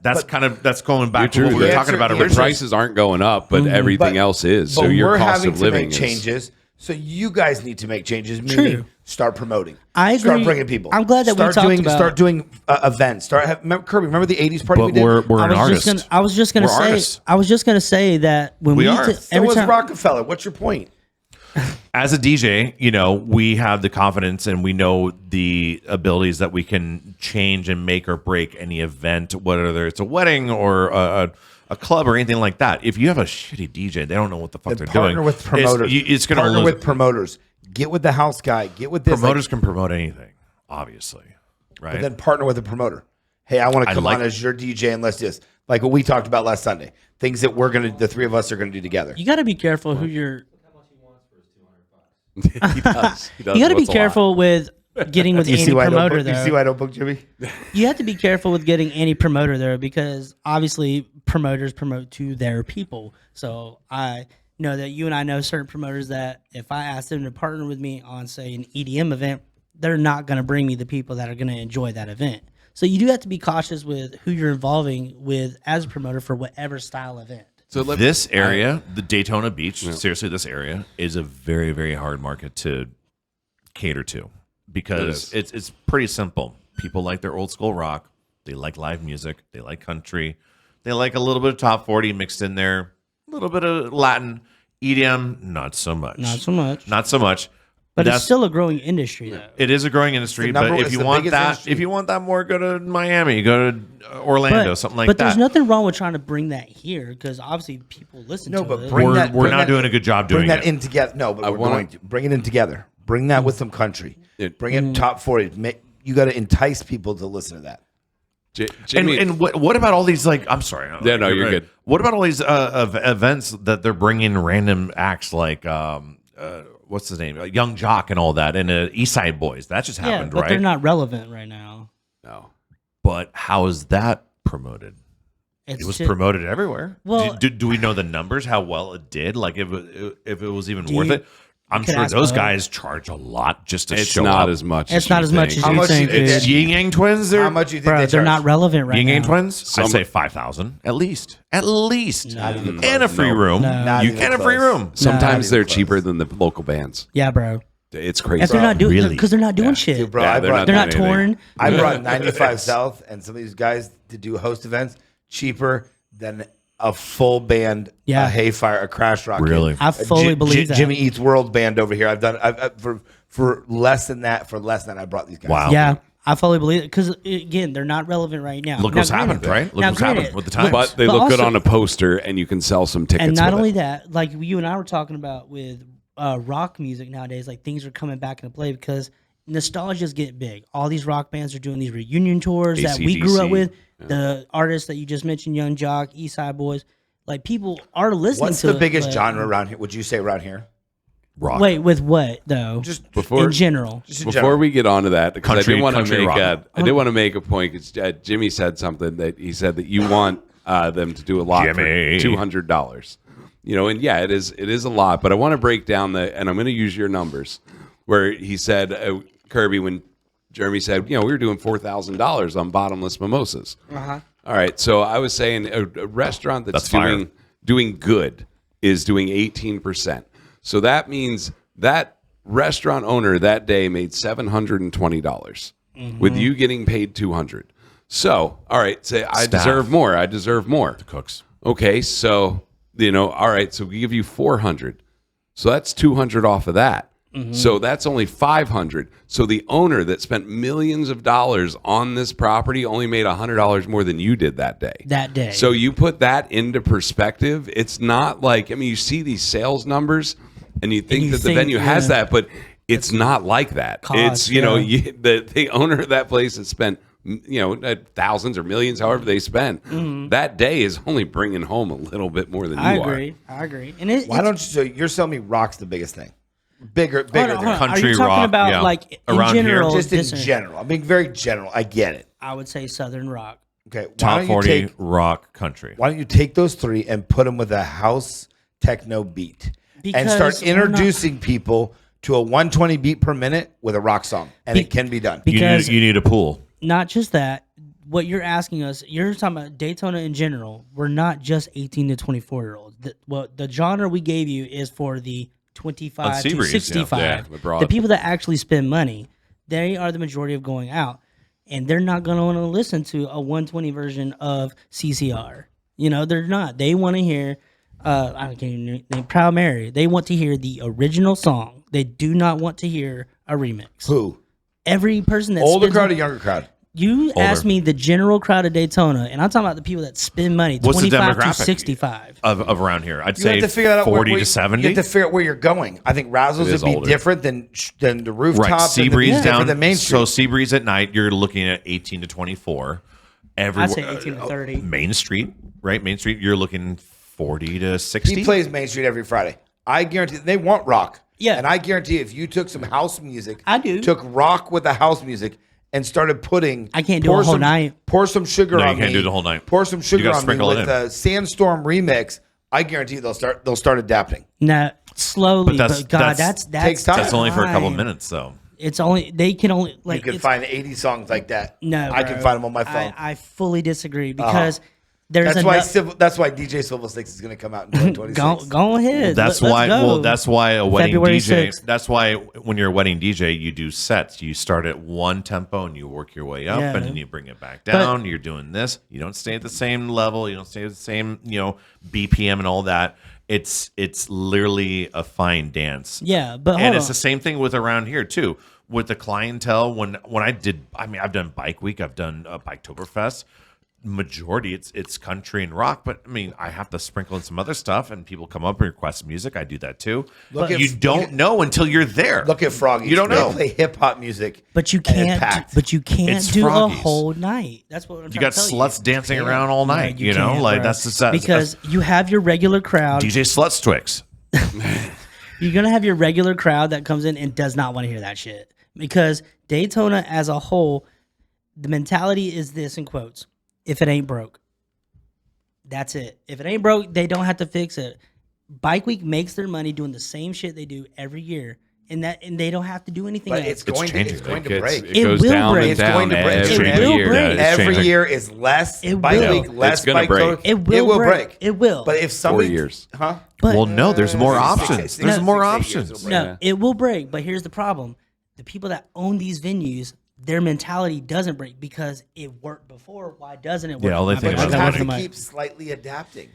going back to what we were talking about the The answer- prices aren't going up, but everything But- else is. So but your we're cost having of to living make is changes. So you guys need to make changes. Meaning, True. start promoting. I Start agree. bringing people. I'm glad that we talked about- Start doing events. Kirby. Remember the '80s party we But did? we're an artist. I was just gonna We're say. artists. I was just gonna say that when We we are. did, So every was time. Rockefeller. What's your point? As a DJ, we have the confidence and we know the abilities that we can change and make or break any event, whether it's a wedding or a club or anything like that. If you have a shitty DJ, they don't know what the fuck they're doing. Partner with promoters. It's going to partner lose. with promoters. Get with the house guy. Get with this. Promoters can promote anything, obviously, right? But then partner with a promoter. Hey, I want to come on as your DJ and let's just like what we talked about last Sunday. Things that the three of us are gonna do together. You got to be careful who you're. he does. You got to be What's a lot? careful with getting with any promoter You though. see why I don't book Jimmy? You have to be careful with getting any promoter there because obviously promoters promote to their people. So I know that you and I know certain promoters that if I ask them to partner with me on, say, an EDM event, they're not going to bring me the people that are going to enjoy that event. So you do have to be cautious with who you're involving with as a promoter for whatever style event. So This area, the Daytona Beach, seriously, this area is a very, very hard market to cater to because it's pretty simple. People like their old school rock. They like live music. They like country. They like a little bit of top 40 mixed in there. A little bit of Latin. EDM, not so much. Not so much. Not so much. But That's- it's still a growing industry, though. It is a growing industry, It's the number- but if it's you the want biggest that, industry. if you want that more, go to Miami, go to Orlando, something like but that. there's nothing wrong with trying to bring that here because obviously people listen No, to but it. bring We're that. we're bring not that- doing a good job doing Bring that it. in together. No, but we're wanna- going to bring it in together. Bring that with some country. Bring Mm-hmm. it top 40. You got to entice people to listen to that. Jimmy, And what about all these I'm sorry. Yeah, no, you're right. good. What about all these events that they're bringing random acts like what's his name, Young Jock and all that, and East Side Boys? That just yeah, happened, but right? they're not relevant right now. no. But how is that promoted? It's It was just- promoted everywhere. Well- do we know the numbers? How well it did? Like if it was even worth you- it? I'm could sure ask those Bo. guys charge a lot just to It's show not up. as much. It's not as much as How you much think, you- dude. Yin Yang Twins. How much do you think Bro, they they're charge? not relevant right Yin now. Yang Twins. I'd Some- say 5,000 at least. At least. Not even And a close. free room. Not You even get a free close. room. Sometimes Not they're even close. cheaper than the local bands. Yeah, bro. It's crazy. If they're not doing, Really? because they're not doing shit. Dude, bro, Yeah, I they're brought, not they're not doing anything. touring. I brought 95 South and some of these guys to do host events cheaper than a full band, Yeah. a Hayfire, a Crash Rock. Really? I fully believe that. Jimmy Eats World band over here. I've done for less than that. For less than I brought these guys. Wow. Yeah, I fully believe it because again, they're not relevant right now. Look Now, what's happened, granted- right? Look now, what's happened granted, with the times. But they But look good also- on a poster, and you can sell some tickets. And not with only it. that, like you and I were talking about with rock music nowadays, like things are coming back into play because nostalgia's getting big. All these rock bands are doing these reunion tours that we grew up AC/DC. with. The artists that you just mentioned, Young Jock, East Side Boys, like people are listening What's to the it, biggest but- genre around here? Would you say around here? Rock. Wait, with what though? Just Before in general. just in Before general. we get on to that, because I Country- did want to country make rock. I did want to make a point. 'Cause, Jimmy said something that he said that you want them to do a lot Jimmy. for $200. And yeah, it is a lot. But I want to break down and I'm going to use your numbers, where he said Kirby when Jeremy said we were doing $4,000 on bottomless mimosas. Uh-huh. All right, so I was saying a restaurant that's fire. doing good is doing 18%. So that means that restaurant owner that day made $720 with you getting paid $200. So, all right, say I Staff. deserve more. I deserve more. Cooks. Okay, so all right, so we give you $400. So that's $200 off of that. So that's only $500. So the owner that spent millions of dollars on this property only made $100 more than you did that day. That day. So you put that into perspective. It's not like you see these sales numbers, and you think you that the think, venue has yeah. that, but it's not like that. Cost, It's the owner of that place has spent thousands or millions, however they spent. That day is only bringing home a little bit more than you are. I agree. And Why don't you? So you're telling me rock's the biggest thing, bigger hold than on. country Are you talking rock, about yeah. like in Around here? general? just in this- general. I'm being very general. I get it. I would say Southern rock. Okay, Top 40 rock country. Why don't you take those three and put them with a house techno beat and Because start we're not- introducing people to a 120 beat per minute with a rock song, and it can be done. Because You need a pool. not just that, what you're asking us, you're talking about Daytona in general. We're not just 18 to 24-year-olds. The genre we gave you is for the 25 to Seabreeze, 65. yeah, the broad. The people that actually spend money, they are the majority of going out. And they're not going to want to listen to a 120 version of CCR. They're not. They want to hear, I can't even name Proud Mary. They want to hear the original song. They do not want to hear a remix. Who? Every person that's Older crowd or younger crowd? You asked me the general crowd of Daytona, and I'm talking about the people that spend money, What's the 25 to demographic 65. of around here? I'd You say have to figure that out. 40 where- to 70. You have to figure out where you're going. I think Razzles It is would be older. different than the rooftop. Right, Seabreeze down. the main street. So Seabreeze at night, you're looking at 18 to 24. I'd say 18 to 30. Main Street, right? Main Street, you're looking 40 to 60. He plays Main Street every Friday. I guarantee they want rock. Yeah. And I guarantee if you took some house music, I do. took rock with the house music and started putting, I can't do pour a whole some- night. Pour some sugar No, you on me. can't do the whole night. Pour some You sugar gotta on me sprinkle it with in. the Sandstorm remix. I guarantee they'll start adapting. Now, slowly, But but, that's- that's takes time. That's only for a couple time. minutes, though. It's only, they can only, like, You can it's- find 80 songs like that. no, I can bro. find them on my phone. I fully disagree because there's That's why DJ Silver Sticks is going to come out in 2026. go ahead. That's Let's why. go. Well, that's why a wedding February DJ. 6th. That's why when you're a wedding DJ, you do sets. You start at one tempo and you work your way up, Yeah. and then you bring it back down. You're doing this. You don't stay at the same level. You don't stay at the same BPM and all that. It's literally a fine dance. Yeah, but and hold it's on. the same thing with around here too. With the clientele, when I've done Bike Week, I've done Biketoberfest. Majority it's country and rock, but I mean I have to sprinkle in some other stuff, and people come up and request music. I do that too. You don't know until you're there. Look at Froggy. You don't know. They play hip hop music, But you and it's can't. packed. But you can't It's do Froggies. a whole night. That's what I'm You trying got to tell sluts dancing around all night. You You know, can't, like bro. that's the because you have your regular crowd. DJ Sluts Twix. You're gonna have your regular crowd that comes in and does not want to hear that shit. Because Daytona as a whole, the mentality is this in quotes: if it ain't broke, that's it. If it ain't broke, they don't have to fix it. Bike Week makes their money doing the same shit they do every year, and they don't have to do anything But else. it's going changing. to break. It goes will down break. and It's down going to break. every It will year. break. Yeah, it's Every changing. year is less. It Bike will. Week, less. It's gonna Bike break. Tour. It will break. It will. But if somebody 4 years. huh? But Well, no, there's more options. six, There's six, more 8 years options. it'll break. no, Yeah. it will break. But here's the problem: the people that own these venues, their mentality doesn't break because it worked before. Why doesn't it work? Yeah, all they My think bad. But about you I is have got to my- keep slightly adapting.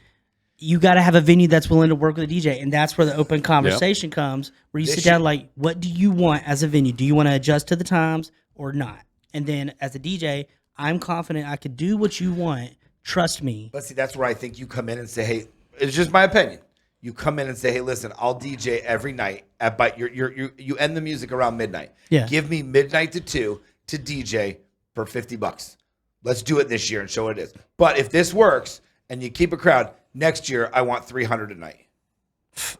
You got to have a venue that's willing to work with a DJ, and that's where the open conversation comes. Where you This sit down, shit- like, what do you want as a venue? Do you want to adjust to the times or not? And then as a DJ, I'm confident I could do what you want. Trust me. But see, that's where I think you come in and say, "Hey, it's just my opinion." You come in and say, "Hey, listen, I'll DJ every night at but you end the music around midnight. Yeah. Give me midnight to 2 to DJ for $50. Let's do it this year and show what it is. But if this works and you keep a crowd, next year I want 300 a night."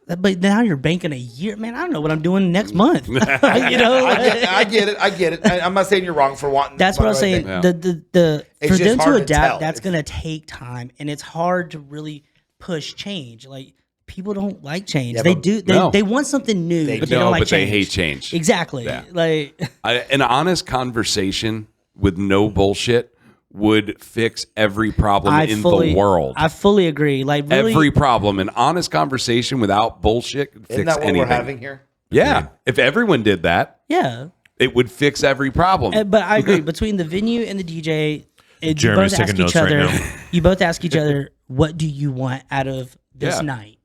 But now you're banking a year, man. I don't know what I'm doing next month. you know, I get it. I'm not saying you're wrong for wanting. that's what I'm saying. Yeah. The It's for just them to hard to adapt, tell. that's It's- gonna take time, and it's hard to really push change. Like people don't like change. Yeah, they but- do. No. They want something new, but they No, don't like but they change. hate change. Exactly. Yeah. Like An honest conversation with no bullshit would fix every problem in the world. I fully agree. Like really, Every problem. An honest conversation without bullshit could Isn't fix that what anything. we're having here? Yeah. If everyone did that, yeah. it would fix every problem. But I agree. Between the venue and the DJ, you Jeremy's both ask taking each notes right other. now. You both ask each other, "What do you want out of this Yeah. night?"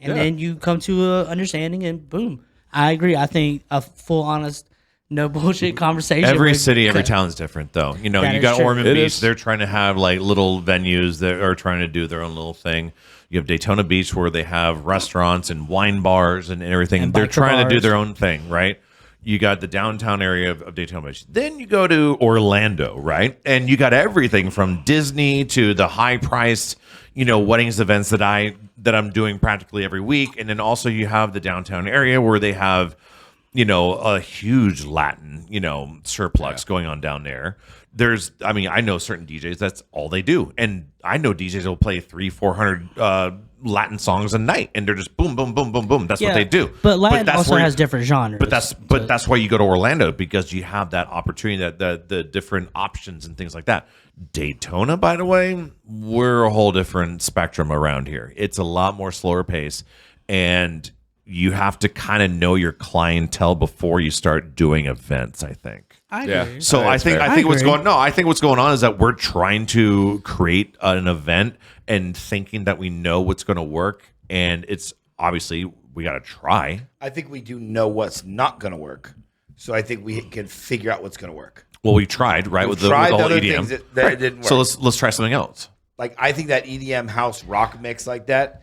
And Yeah. then you come to a understanding, and boom. I agree. I think a full honest no bullshit conversation. Every with- city, every town is different, though. You know, That you is got true. Ormond It Beach. is. They're trying to have like little venues that are trying to do their own little thing. You have Daytona Beach where they have restaurants and wine bars and everything. And They're biker trying to do bars. their own thing, right? You got the downtown area of Daytona Beach. Then you go to Orlando, right? And you got everything from Disney to the high-priced, weddings events that I'm doing practically every week. And then also you have the downtown area where they have, a huge Latin, surplus going on down there. I know certain DJs, that's all they do. And I know DJs will play 300-400 Latin songs a night, and they're just boom, boom, boom, boom, boom. That's what they do. But Latin that's also where- has different genres. But that's why you go to Orlando, because you have that opportunity, that the different options and things like that. Daytona, by the way, we're a whole different spectrum around here. It's a lot more slower pace, and you have to kind of know your clientele before you start doing events, I think. I Yeah. agree. So I think I what's agree. going on is that we're trying to create an event and thinking that we know what's going to work, and it's obviously we got to try. I think we do know what's not going to work. So I think we can figure out what's going to work. Well, we tried, right, We've with the tried whole other EDM. things that didn't work. So let's try something else. Like, I think that EDM house rock mix like that,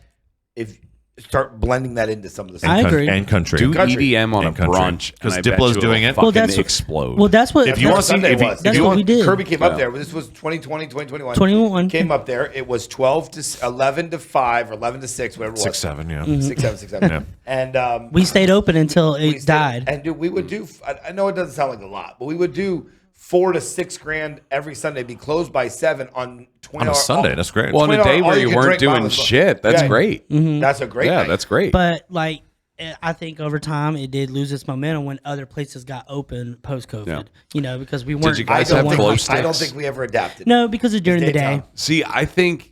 if start blending that into some of the stuff. I agree. And country. Do Country. EDM on a And country. brunch, 'Cause and I bet Diplo's you doing it'll it. Well, fucking that's explode. Well, that's what. If you want to see, Sunday if you, was. if That's you what want, we did. Kirby came up there. This was 2020, 2021. 21. Came up there. It was 12 to 11 to 5 or 11 to 6, whatever it was. 6-7, yeah. Mm-hmm. 6, 7, 6, 7. Yeah. And We stayed open until we it stayed- died. And dude, we would do, I know it doesn't sound like a lot, but we would do $4 to $6 grand every Sunday, be closed by 7 on 20 On a Sunday, that's great. Well, on a $20 day where all you can weren't drink doing bottles. shit, that's Yeah. great. That's a great Yeah, night. that's great. But like, I think over time it did lose its momentum when other places got open post COVID. Yeah. Because we weren't. you I guys don't, have think, glow I don't sticks? think we ever adapted. No, because of during the day. daytime. See, I think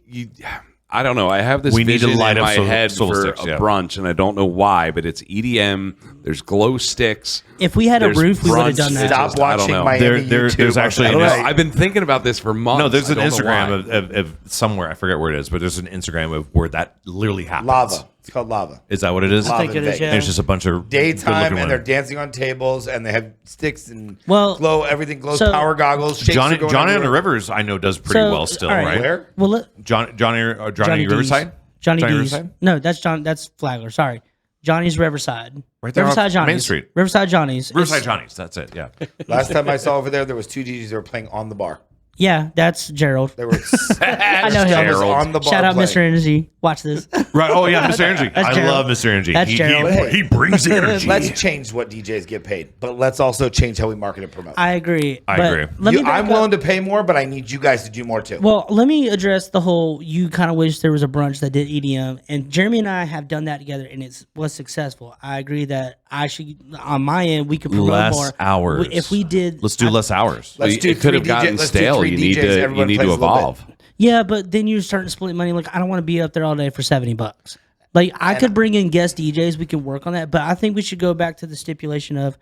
I don't know. I have this We need to vision light in up my solar- head solar for sticks, a yeah. brunch, and I don't know why, but it's EDM. There's glow sticks. If we had a There's roof, we would have brunch. done that. Stop Just, I don't watching know. Miami There's YouTube. actually I don't know. Yes. I've been thinking about this for months. No, there's an I don't know Instagram why. of somewhere, I forget where it is, but there's an Instagram of where that literally happens. Lava. It's called lava. Is that what it is? Lava think it in is, Vegas. yeah. There's just a bunch of Daytime, good-looking and they're women. dancing on tables, and they have sticks and Well, glow. Everything glows. so- Power goggles. Shakes Johnny are going on the everywhere. Rivers, I know, does pretty So, well still, all right. right? Where? Well, Johnny D's. Riverside? Johnny D's. Riverside? No, that's John. That's Flagler. Sorry, Johnny's Riverside. Right there Riverside off Johnny's. Main Street. Riverside Johnny's. Riverside It's- Johnny's, that's it, yeah. Last time I saw over there was 2 DJs that were playing on the bar. Yeah, that's Gerald. They were I know him. Gerald on the bar. Shout out playing. Mr. Energy. Watch this. Right, oh yeah, Mr. Energy. That's I Gerald. love Mr. Energy. That's Gerald. He brings energy. Let's change what DJs get paid, but let's also change how we market and promote. I agree. I but agree. Let me back I'm up. willing to pay more, but I need you guys to do more too. Well, let me address the whole. You kind of wish there was a brunch that did EDM, and Jeremy and I have done that together, and it was successful. I agree that I should, on my end, we could promote Less more hours. If we did, Let's do less hours. Let's do it could have 3 gotten let's do stale. 3 You need DJs, to everyone you need plays to a little bit. evolve. yeah, but then you're starting to split money. Like I don't want to be up there all day for $70. Like I could bring in guest DJs. We can work on that, but I think we should go back to the stipulation of,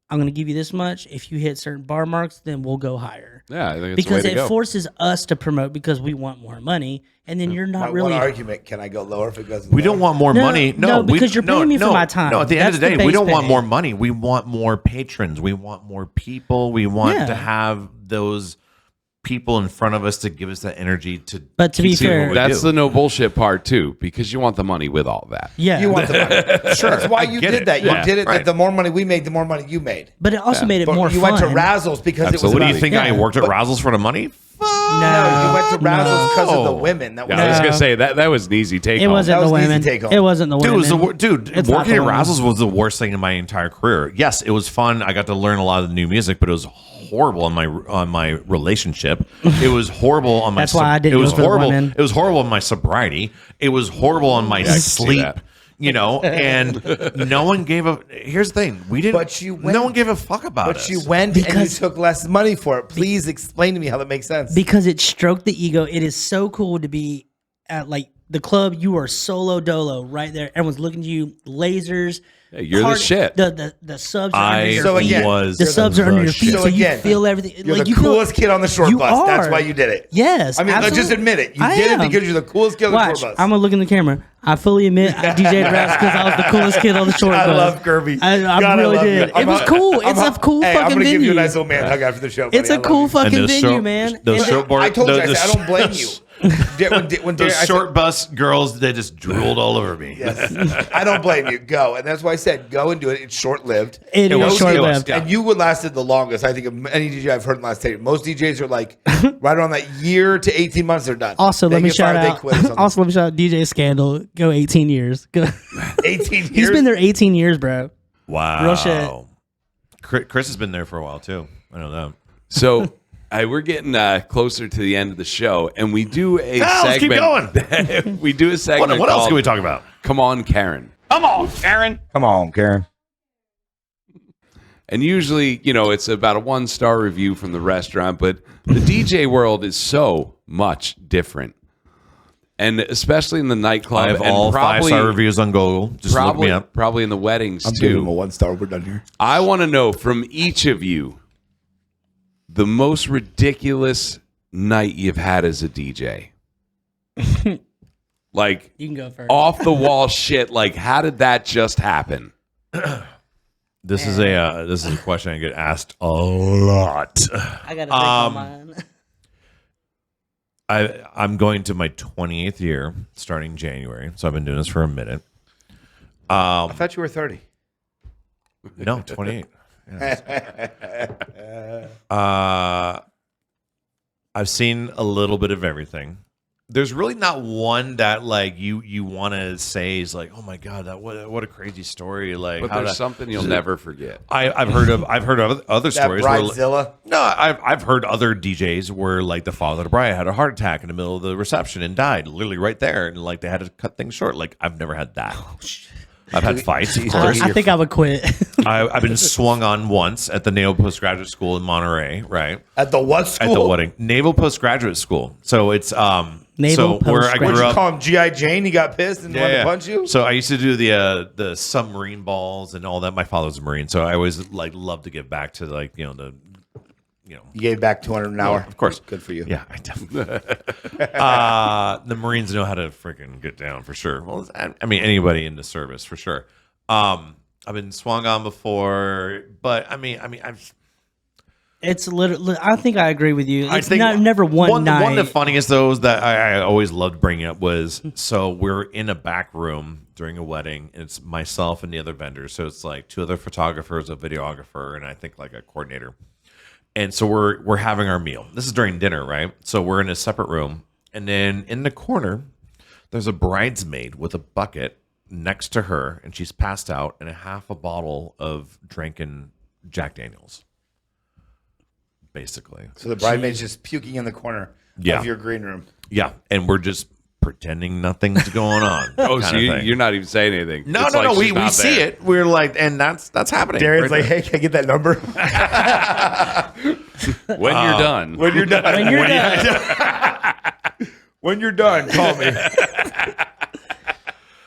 I'm going to give you this much. If you hit certain bar marks, then we'll go higher. Yeah, I think it's Because the way it to go. forces us to promote because we want more money, and then you're My not really. one argument: can I go lower if it goes? We don't want more No, money. no, because you're paying me for no, my time. No, at the end of That's the the day, we base don't want pay. more money. We want more patrons. We want more people. We want Yeah. to have those people in front of us to give us that energy to. But to be keep doing fair- what we That's do. the no bullshit part too, because you want the money with all that. Yeah, You want the money. Sure. That's why you get did it. that. You Yeah, did it. right. That the more money we made, the more money you made. but it also made it But more you fun. went to Razzles because Absolutely. it was. What do you about- think? Yeah. I worked at Razzles for the money? No, you went to Razzles because of the No. women. That was. I was No. gonna say that was an easy take. It wasn't That the was an easy women. take home. It wasn't the Dude, women. it was It's not working the at women. Razzles was the worst thing in my entire career. Yes, it was fun. I got to learn a lot of the new music, but it was horrible on my relationship. It was horrible on my. That's why I didn't It was go for the horrible. women. It was horrible on my sobriety. It was horrible on my I can see sleep. that. You know, and no one gave a. Here's the thing: we didn't. But you went- no one gave a fuck about But us. you went and you Because- took less money for it. Please explain to me how that makes sense. because it stroked the ego. It is so cool to be at like the club, you are solo dolo right there. Everyone's looking at you. Lasers. Hey, you're the shit. The subs are under your So feet. again, was The subs are under your feet, shit. so So you again, feel everything. You're like the you feel- coolest kid on the short you bus. That's are. why you did it. Yes, I mean, let's just absolutely. admit it. You I did am. it because you're the coolest kid on the Watch, short bus. I'm gonna look in the camera. I fully admit I DJ'd raps because I was the coolest kid on the short I bus. love Kirby. I God, really love did. you. It was cool. It's a cool hey, fucking I'm gonna venue. give you a nice little man hug after the show. It's buddy. a I love cool you. fucking those venue, short- man. those And short board- I told you, I the- said, I don't blame you. When Those Darren- short bus girls, they just drooled all over me. Yes. I don't blame you. Go. And that's why I said go and do it. It's short lived. It was was short lived. yeah. And you would lasted the longest, I think, of any DJ I've heard in the last 10 years. Most DJs are like right around that year to 18 months, they're done. Also, They let me get shout fired, they out. quit or something. Also, let me shout out DJ Scandal. Go 18 years. Go. 18 years. He's been there 18 years, bro. Wow. Real shit. Chris has been there for a while too. I know that. So we're getting closer to the end of the show, and we do a Let's keep segment. We do a segment. What else called can we talk about? Come on, Karen. Come on, Karen. Come on, Karen. And usually, it's about a 1-star review from the restaurant, but the DJ world is so much different. And especially in the nightclub. I have and all probably, 5-star reviews on Google. Just look me up. Probably in the weddings, I'm giving him a too. 1-star. We're done here. I want to know from each of you the most ridiculous night you've had as a DJ. Like, You can go first. off the wall shit. Like, how did that just happen? This is a question I get asked a lot. I got to think on mine. I'm going to my 28th year starting January, so I've been doing this for a minute. I thought you were 30. No, 28. I've seen a little bit of everything. There's really not one that like you want to say is like, oh my god, what a crazy story. Like, But how there's to- something you'll never forget. I've heard of other That stories. Where, Bridezilla. no, I've heard other DJs where like the father of the bride had a heart attack in the middle of the reception and died, literally right there, and like they had to cut things short. Like I've never had that. I've had fights, of course. I think I would quit. I've been swung on once at the Naval Postgraduate School in Monterey, right? At the what school? At the wedding, Naval Postgraduate School. So it's Naval so where I What'd grew you up. call him? G.I. Jane? He got pissed and wanted to punch you? So I used to do the submarine balls and all that. My father was a Marine, so I always like loved to give back to like the. You gave back 200 an hour. Of course. Good for you. Yeah, I definitely. The Marines know how to freaking get down for sure. Well, I mean, anybody in the service for sure. I've been swung on before, but I mean, I've. It's literally. I think I agree with you. I It's think not never one night. One of the funniest those that I always loved bringing up was so we're in a back room during a wedding. And it's myself and the other vendors. So it's like 2 other photographers, a videographer, and I think like a coordinator. And so we're having our meal. This is during dinner, right? So we're in a separate room, and then in the corner, there's a bridesmaid with a bucket next to her, and she's passed out, and a half a bottle of drinking Jack Daniels. Basically. So the bridemaid's just puking in the corner Yeah. of your green room. Yeah, and we're just pretending nothing's going on. Oh, so kinda thing. you're not even saying anything. No, It's no, like no. she's We not see there. it. We're like, and that's happening. Darren's right like, hey, can I get that number? When you're done. When you're done. When you're done. When you're done, call me.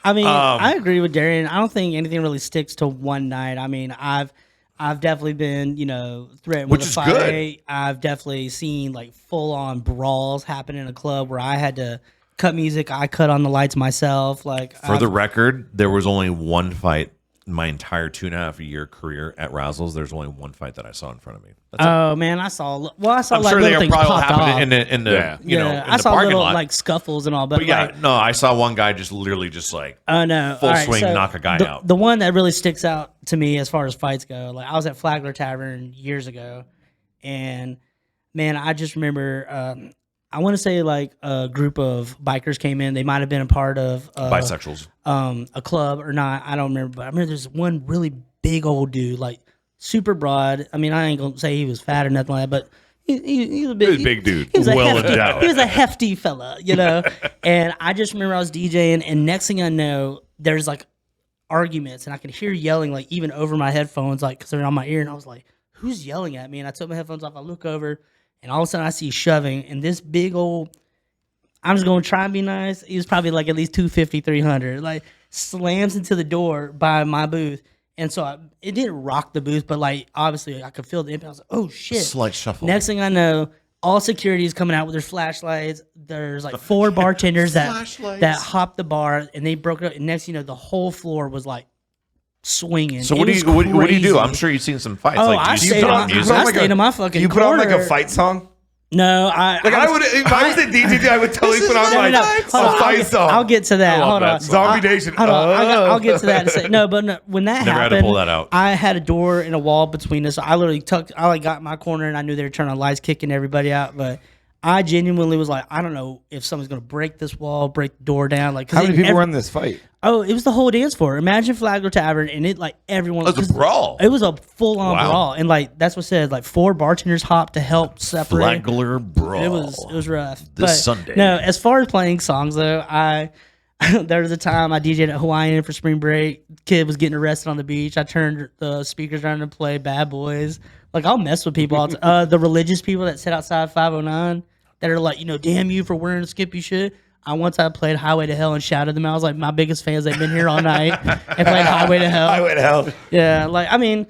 I mean, I agree with Darian. I don't think anything really sticks to one night. I mean, I've definitely been, threatened Which with a is fight. good. I've definitely seen like full on brawls happen in a club where I had to cut music. I cut on the lights myself. Like For the record, there was only one fight in my entire 2.5-year career at Razzles. There's only one fight that I saw in front of me. That's it. oh man, I saw like I'm little sure they things probably popped off. happened in the Yeah. you know, yeah, in I the saw parking little lot. like scuffles and all, but But yeah, like, no, I saw one guy just literally just like oh no, full All right, swing, so knock a guy the, out. The one that really sticks out to me as far as fights go, like I was at Flagler Tavern years ago, and man, I just remember, I want to say like a group of bikers came in. They might have been a part of bisexuals. a club or not. I don't remember, but I remember there's one really big old dude, like super broad. I mean, I ain't gonna say he was fat or nothing like that, but he was a big, He was a big dude. He was a Well hefty, endowed. he was a hefty fella, And I just remember I was DJing, and next thing I know, there's like arguments, and I could hear yelling like even over my headphones, like because they're on my ear, and I was like, "Who's yelling at me?" And I took my headphones off. I look over, and all of a sudden I see shoving, and this big old, I'm just going to try and be nice. He was probably like at least 250, 300. Like slams into the door by my booth. And so it didn't rock the booth, but like obviously I could feel the impact. I was like, oh shit. Slight shuffle. Next thing I know, all security is coming out with their flashlights. There's like 4 bartenders that hopped the bar and they broke it up. And next thing you know, the whole floor was like swinging. So It what do was you what do you crazy. do? I'm sure you've seen some fights. Oh, like, I do you stayed put on, on music? I stayed in my fucking You put on corner. like a fight song? No, Like I would, if I was a DJ, I would totally put on like Hold on, a fight song. I'll get to that. love Hold that on. song. Zombie Nation. Hold on. I'll get to that. In a second. No, but no, when that Never had happened, to pull that out. I had a door and a wall between us. So I literally got in my corner and I knew they were turning on lights, kicking everybody out. But I genuinely was like, I don't know if someone's gonna break this wall, break the door down. Like, How many people were in this fight? Oh, it was the whole dance floor. Imagine Flagler Tavern, and it like everyone. It was a brawl. It was a full on Wow. brawl, and like that's what said. Like 4 bartenders hopped to help separate. Flagler brawl. It was rough. This Sunday. No, as far as playing songs though, there was a time I DJ'd at Hawaiian for spring break. Kid was getting arrested on the beach. I turned the speakers around and play Bad Boys. Like I'll mess with people. The religious people that sit outside 509 that are like, damn you for wearing skimpy shit. One time played Highway to Hell and shouted them out. I was like, my biggest fans, they've been here all night and played Highway to Hell. Highway to Hell. Yeah, like, I mean,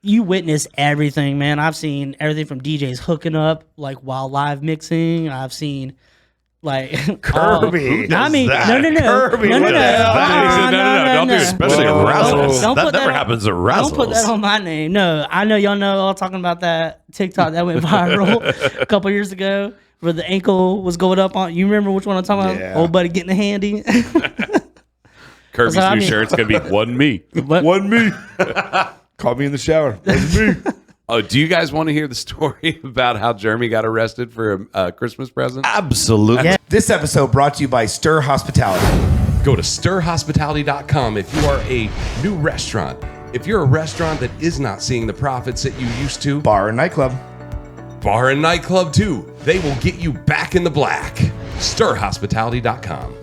you witness everything, man. I've seen everything from DJs hooking up, like, while live mixing. I've seen, like... Kirby. I mean, that? no. Kirby, No. what the hell? No, don't do it. Especially at Whoa. Razzles. Don't That put never that on- happens at Razzles. Don't put that on my name. No, I know y'all know all talking about that TikTok that went viral a couple years ago where the ankle was going up on. You remember which one I'm talking Yeah. about? Old buddy getting a handy. Kirby's So, I new mean- shirt's gonna be one me. Wasn't me. Caught me in the shower. Wasn't me. Oh, do you guys want to hear the story about how Jeremy got arrested for a Christmas present? Absolutely. Yeah. This episode brought to you by Stir Hospitality. Go to stirhospitality.com if you are a new restaurant. If you're a restaurant that is not seeing the profits that you used to, Bar and nightclub. bar and nightclub too, they will get you back in the black. Stirhospitality.com.